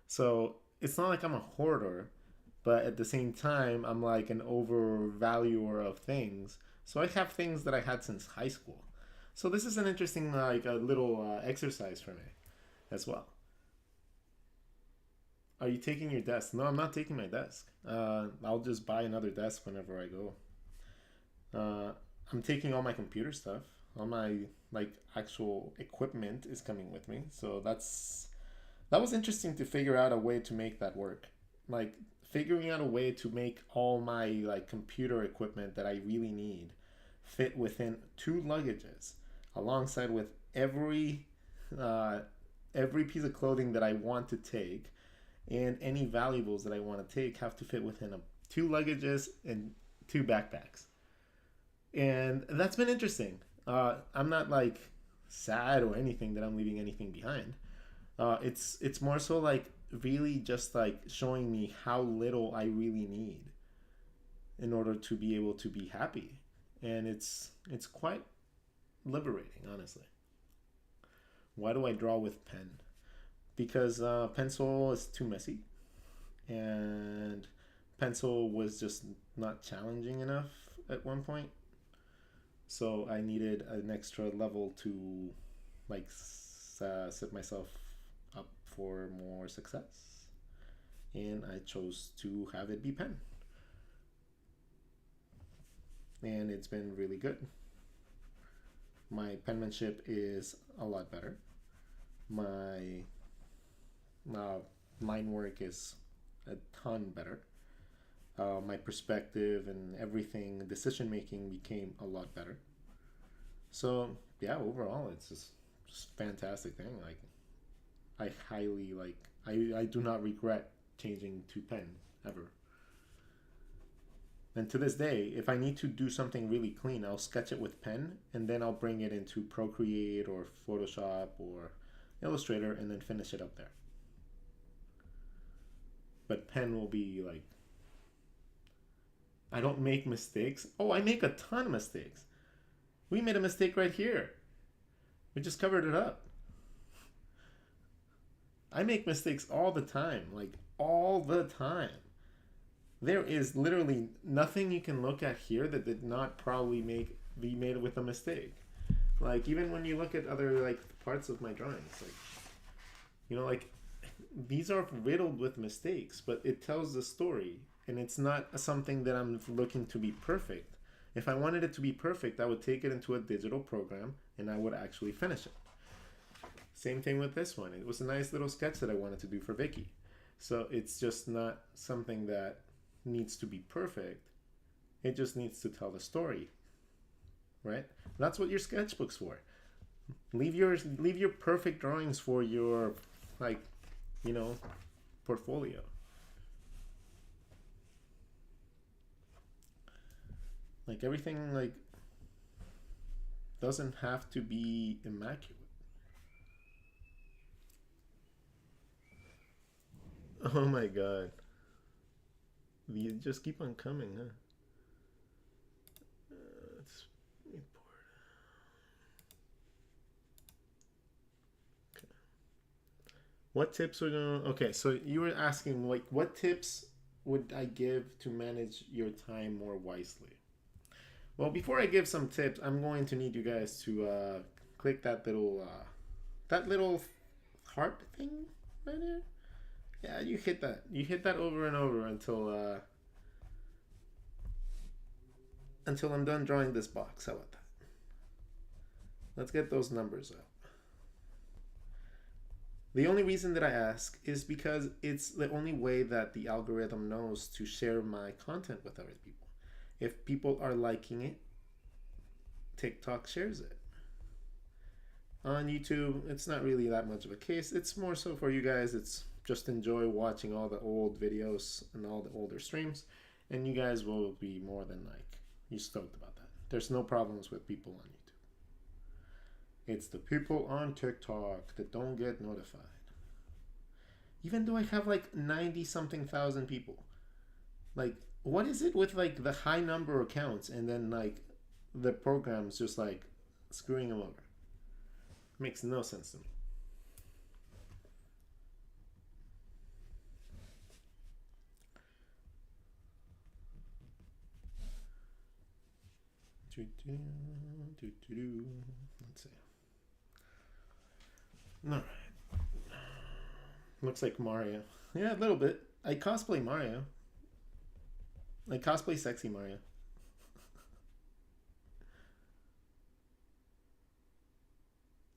So it's not like I'm a hoarder, but at the same time, I'm like an overvaluer of things. So I have things that I had since high school. So this is an interesting, like a little exercise for me as well. Are you taking your desk? No, I'm not taking my desk. I'll just buy another desk whenever I go. Uh, I'm taking all my computer stuff. All my like actual equipment is coming with me. So that was interesting to figure out a way to make that work. Like figuring out a way to make all my like computer equipment that I really need fit within two luggages alongside with uh, every piece of clothing that I want to take and any valuables that I want to take have to fit within two luggages and two backpacks. And that's been interesting. I'm not like sad or anything that I'm leaving anything behind. It's more so like really just like showing me how little I really need in order to be able to be happy, and it's quite liberating, honestly. Why do I draw with pen? Because pencil is too messy, and pencil was just not challenging enough at one point. So I needed an extra level to like set myself up for more success, and I chose to have it be pen, and it's been really good. My penmanship is a lot better. My uh, line work is a ton better. My perspective and everything, decision making became a lot better. So yeah, overall, it's just fantastic thing. Like I highly like I do not regret changing to pen ever. And to this day, if I need to do something really clean, I'll sketch it with pen and then I'll bring it into Procreate or Photoshop or Illustrator and then finish it up there. But pen will be like, I don't make mistakes. Oh, I make a ton of mistakes. We made a mistake right here. We just covered it up. I make mistakes all the time, like all the time. There is literally nothing you can look at here that did not probably make be made with a mistake. Like even when you look at other like parts of my drawings, like like these are riddled with mistakes, but it tells the story, and it's not something that I'm looking to be perfect. If I wanted it to be perfect, I would take it into a digital program and I would actually finish it. Same thing with this one. It was a nice little sketch that I wanted to do for Vicky. So it's just not something that needs to be perfect. It just needs to tell the story, right? That's what your sketchbook's for. Leave your perfect drawings for your like, portfolio. Like everything like doesn't have to be immaculate. Oh my god. You just keep on coming, huh? Let's report. What tips would okay? So you were asking like, what tips would I give to manage your time more wisely? Well, before I give some tips, I'm going to need you guys to click that little heart thing right there. Yeah, you hit that. You hit that over and over until I'm done drawing this box. How about that? Let's get those numbers out. The only reason that I ask is because it's the only way that the algorithm knows to share my content with other people. If people are liking it, TikTok shares it. On YouTube, it's not really that much of a case. It's more so for you guys. It's just enjoy watching all the old videos and all the older streams, and you guys will be more than like you stoked about that. There's no problems with people on YouTube. It's the people on TikTok that don't get notified. Even though I have like 90 something thousand people. Like, what is it with like the high number of accounts and then like the program's just like screwing them over? Makes no sense to me. Let's see. All right. Looks like Mario. Yeah, a little bit. I cosplay Mario. I cosplay sexy Mario.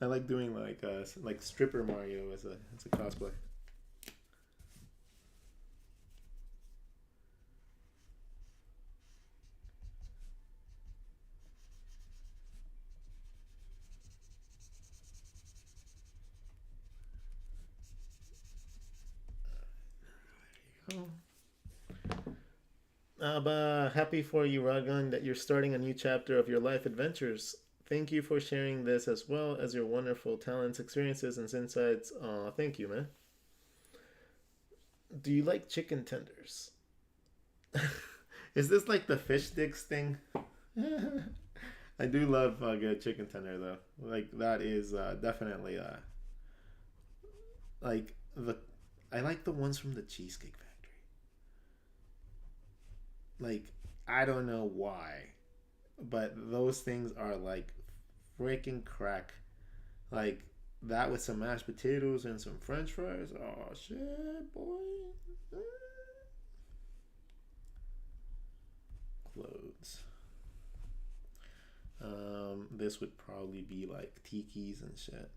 I like doing like stripper Mario as a cosplay. Oh. But happy for you, Rodgon, that you're starting a new chapter of your life adventures. Thank you for sharing this as well as your wonderful talents, experiences, and insights. Aw, thank you, man. Do you like chicken tenders? Is this like the fish sticks thing? I do love a good chicken tender though. Like that is definitely like the I like the ones from the Cheesecake Factory. Like I don't know why, but those things are like freaking crack. Like that with some mashed potatoes and some French fries. Oh shit, boy. Clothes. This would probably be like tikis and shit.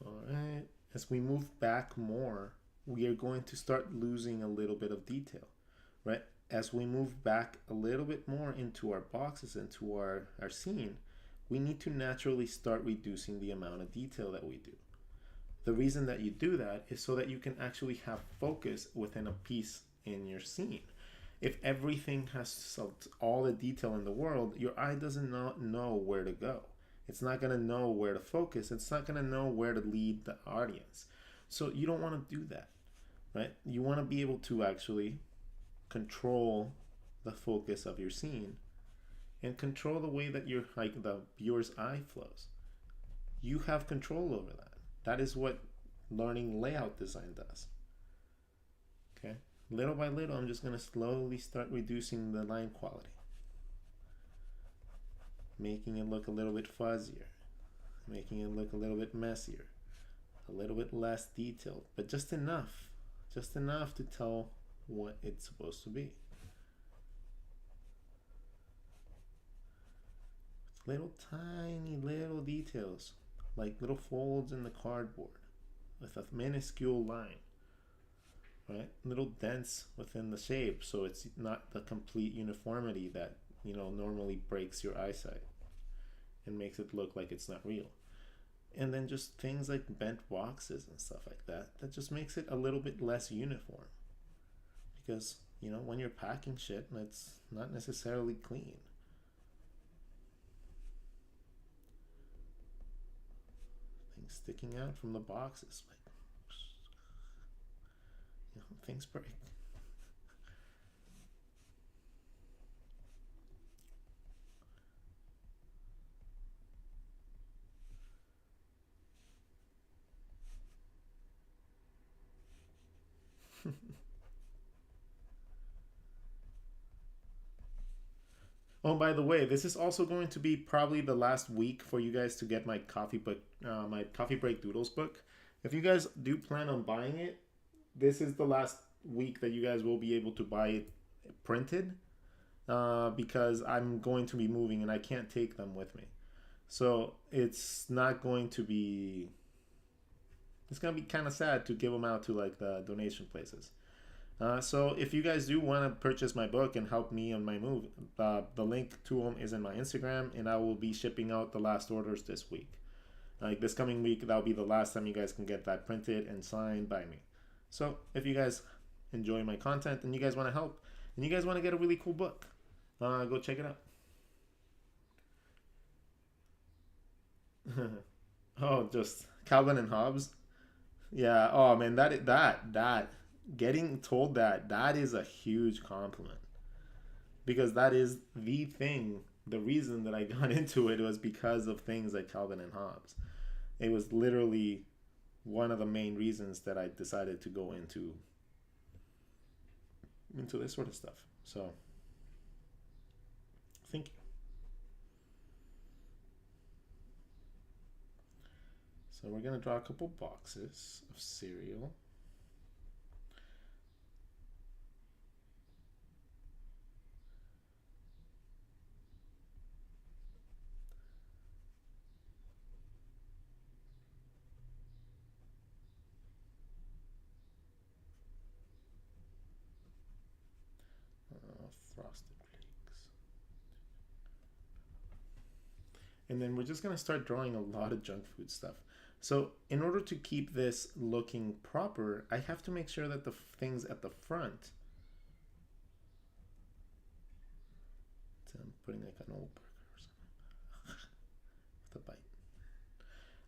All right. As we move back more, we are going to start losing a little bit of detail, right? As we move back a little bit more into our boxes, into our scene, we need to naturally start reducing the amount of detail that we do. The reason that you do that is so that you can actually have focus within a piece in your scene. If everything has all the detail in the world, your eye doesn't know where to go. It's not going to know where to focus. It's not going to know where to lead the audience. So you don't want to do that, right? You want to be able to actually control the focus of your scene and control the way that your like the viewer's eye flows. You have control over that. That is what learning layout design does. Okay? Little by little, I'm just going to slowly start reducing the line quality, making it look a little bit fuzzier, making it look a little bit messier, a little bit less detailed, but just enough to tell what it's supposed to be. Little tiny little details, like little folds in the cardboard with a minuscule line, right? Little dents within the shape, so it's not the complete uniformity that normally breaks your eyesight and makes it look like it's not real. And then just things like bent boxes and stuff like that just makes it a little bit less uniform, because when you're packing shit, it's not necessarily clean. sticking out from the boxes. Like, things break. Oh, by the way, this is also going to be probably the last week for you guys to get my my Coffee Break Doodles book. If you guys do plan on buying it, this is the last week that you guys will be able to buy it printed, because I'm going to be moving and I can't take them with me. So it's not going to be. It's gonna be kind of sad to give them out to like the donation places. So if you guys do want to purchase my book and help me on my move, the link to them is in my Instagram, and I will be shipping out the last orders this week. Like this coming week, that'll be the last time you guys can get that printed and signed by me. So if you guys enjoy my content and you guys want to help and you guys want to get a really cool book, go check it out. Oh, just Calvin and Hobbes. Yeah. Oh man, that getting told that is a huge compliment, because that is the thing. The reason that I got into it was because of things like Calvin and Hobbes. It was literally one of the main reasons that I decided to go into this sort of stuff. So thank you. So we're gonna draw a couple boxes of cereal. Frosted flakes. And then we're just gonna start drawing a lot of junk food stuff. So in order to keep this looking proper, I have to make sure that the things at the front, so I'm putting like an old burger or something with a bite.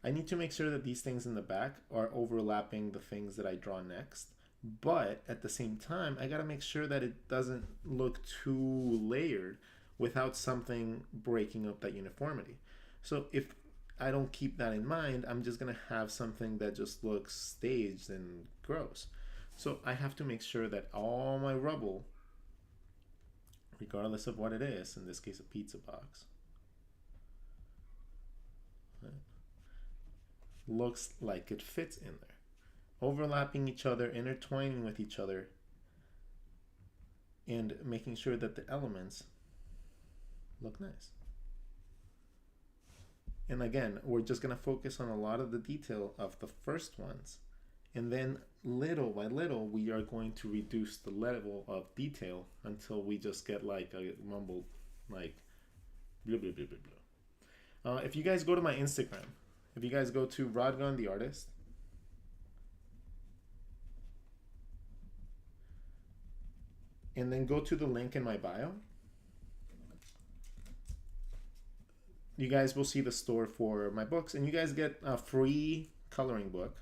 I need to make sure that these things in the back are overlapping the things that I draw next. But at the same time, I gotta make sure that it doesn't look too layered without something breaking up that uniformity. So if I don't keep that in mind, I'm just gonna have something that just looks staged and gross. So I have to make sure that all my rubble, regardless of what it is, in this case a pizza box, right, looks like it fits in there. Overlapping each other, intertwining with each other, and making sure that the elements look nice. And again, we're just going to focus on a lot of the detail of the first ones. And then little by little, we are going to reduce the level of detail until we just get like a mumble, like blah, blah, blah, blah, blah. If you guys go to my Instagram, if you guys go to Rodgon the artist, and then go to the link in my bio, you guys will see the store for my books, and you guys get a free coloring book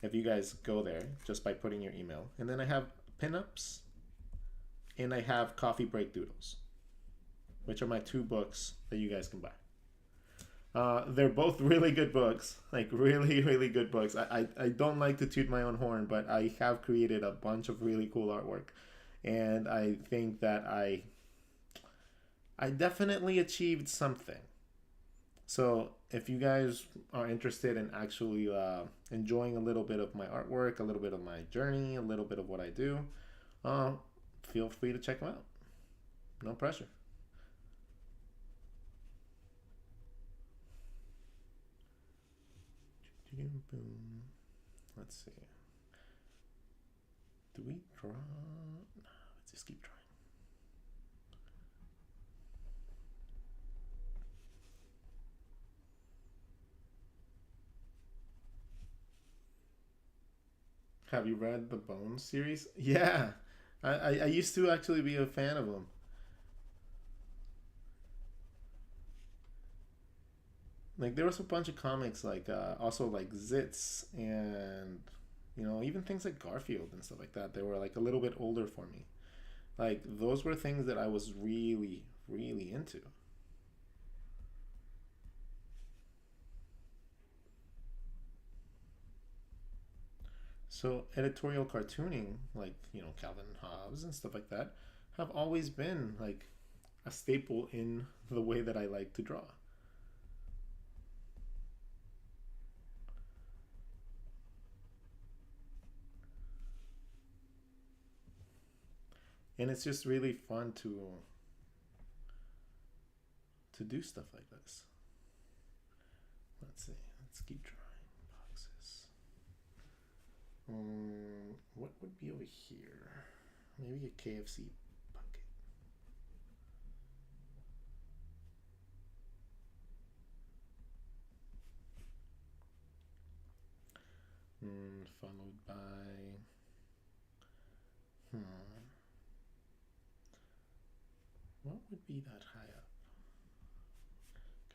if you guys go there just by putting your email. And then I have pinups and I have Coffee Break Doodles, which are my two books that you guys can buy. They're both really good books, like really, really good books. I don't like to toot my own horn, but I have created a bunch of really cool artwork. And I think that I definitely achieved something. So if you guys are interested in actually enjoying a little bit of my artwork, a little bit of my journey, a little bit of what I do, feel free to check them out. No pressure. Let's see. Do we draw? No, let's just keep drawing. Have you read the Bones series? Yeah, I used to actually be a fan of them. Like there was a bunch of comics like also like Zits and even things like Garfield and stuff like that. They were like a little bit older for me. Like those were things that I was really really into. So editorial cartooning, like Calvin and Hobbes and stuff like that, have always been like a staple in the way that I like to draw. And it's just really fun to do stuff like this. Let's see. Let's keep drawing boxes. What would be over here? Maybe a KFC bucket. Followed by what would be that high up?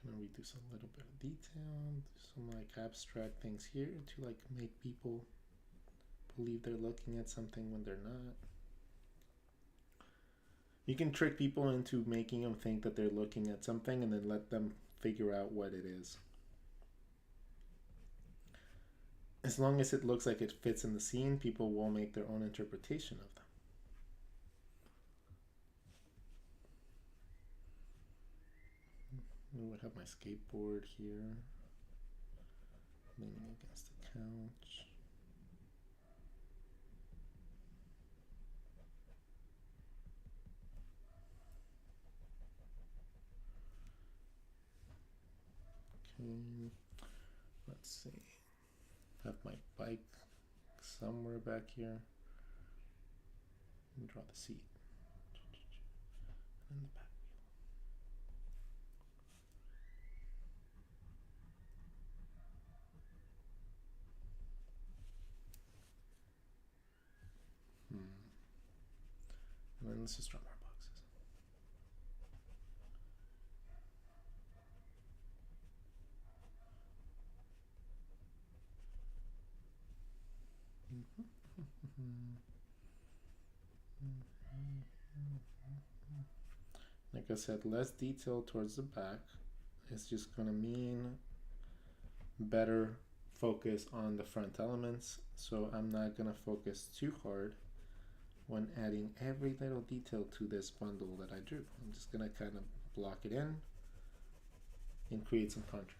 Can I reduce a little bit of detail? Do some like abstract things here to like make people believe they're looking at something when they're not. You can trick people into making them think that they're looking at something and then let them figure out what it is. As long as it looks like it fits in the scene, people will make their own interpretation of them. I would have my skateboard here, leaning against the couch. Okay, let's see. Have my bike somewhere back here. And draw the seat. And the back wheel. And then let's just draw more boxes. Like I said, less detail towards the back is just going to mean better focus on the front elements. So I'm not going to focus too hard when adding every little detail to this bundle that I drew. I'm just going to kind of block it in and create some contrast.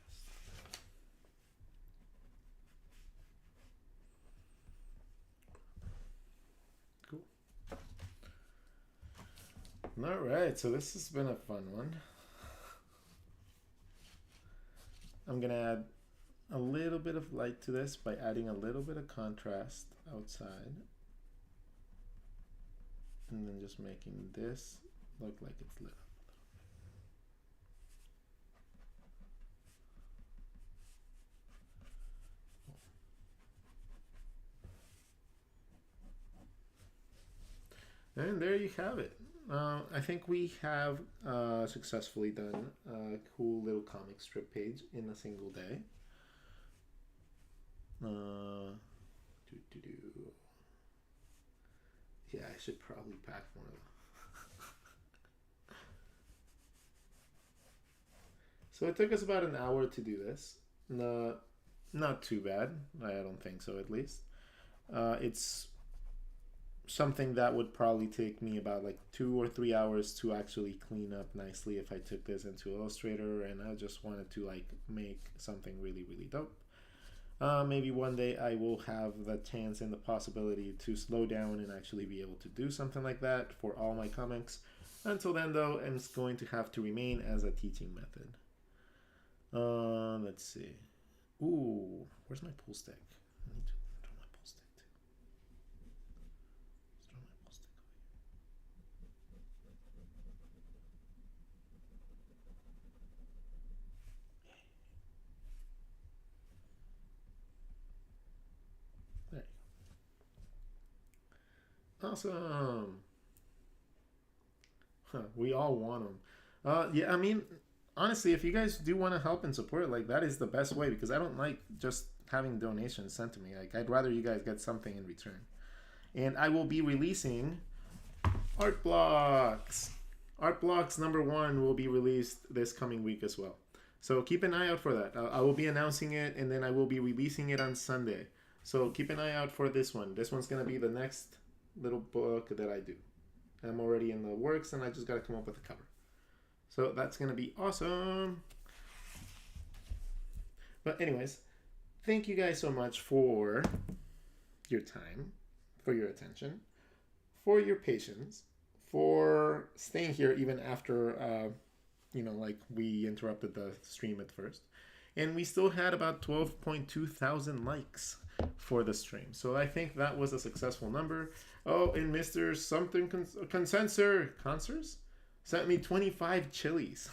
Cool. All right, so this has been a fun one. I'm going to add a little bit of light to this by adding a little bit of contrast outside. And then just making this look like it's lit up. And there you have it. I think we have successfully done a cool little comic strip page in a single day. Yeah, I should probably pack more of them. So it took us about an hour to do this. Not too bad. I don't think so, at least. It's something that would probably take me about like 2 or 3 hours to actually clean up nicely if I took this into Illustrator, and I just wanted to like make something really really dope. Maybe one day I will have the chance and the possibility to slow down and actually be able to do something like that for all my comics. Until then though, it's going to have to remain as a teaching method. Let's see. Ooh, where's my pool stick? I need to draw my pool stick too. Let's draw my pool stick over here. There you go. Awesome. Huh, we all want them. Yeah, I mean, honestly, if you guys do want to help and support, like that is the best way, because I don't like just having donations sent to me. Like I'd rather you guys get something in return. And I will be releasing art blocks. Art blocks #1 will be released this coming week as well. So keep an eye out for that. I will be announcing it, and then I will be releasing it on Sunday. So keep an eye out for this one. This one's going to be the next little book that I do. I'm already in the works, and I just got to come up with a cover. So that's going to be awesome. But anyways, thank you guys so much for your time, for your attention, for your patience, for staying here even after, like we interrupted the stream at first. And we still had about 12.2 thousand likes for the stream. So I think that was a successful number. Oh, and Mr. Something Consors sent me 25 chilies.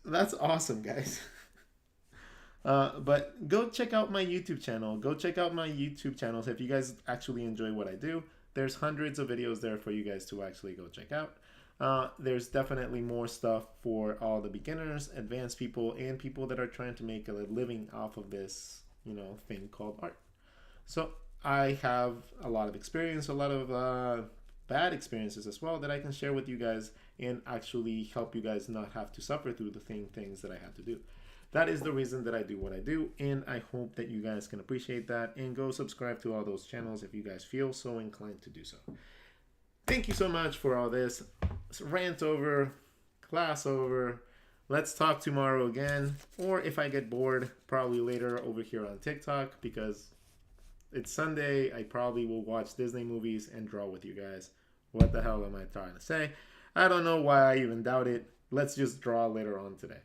That's awesome, guys. But go check out my YouTube channel. Go check out my YouTube channels if you guys actually enjoy what I do. There's hundreds of videos there for you guys to actually go check out. There's definitely more stuff for all the beginners, advanced people, and people that are trying to make a living off of this, thing called art. So I have a lot of experience, a lot of bad experiences as well that I can share with you guys and actually help you guys not have to suffer through the things that I had to do. That is the reason that I do what I do, and I hope that you guys can appreciate that and go subscribe to all those channels if you guys feel so inclined to do so. Thank you so much for all this. Rant over, class over. Let's talk tomorrow again, or if I get bored, probably later over here on TikTok, because it's Sunday. I probably will watch Disney movies and draw with you guys. What the hell am I trying to say? I don't know why I even doubt it. Let's just draw later on today.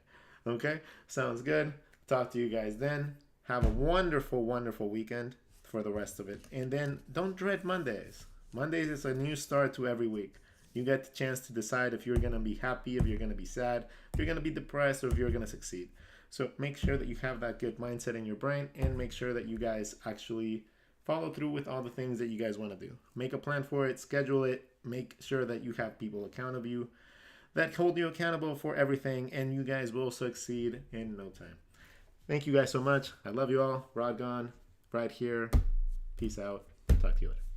Okay? Sounds good. Talk to you guys then. Have a wonderful, wonderful weekend for the rest of it. And then don't dread Mondays. Mondays is a new start to every week. You get the chance to decide if you're going to be happy, if you're going to be sad, if you're going to be depressed, or if you're going to succeed. So make sure that you have that good mindset in your brain, and make sure that you guys actually follow through with all the things that you guys want to do. Make a plan for it, schedule it, make sure that you have people accountable you that hold you accountable for everything, and you guys will succeed in no time. Thank you guys so much. I love you all. Rodgon, right here. Peace out. Talk to you later.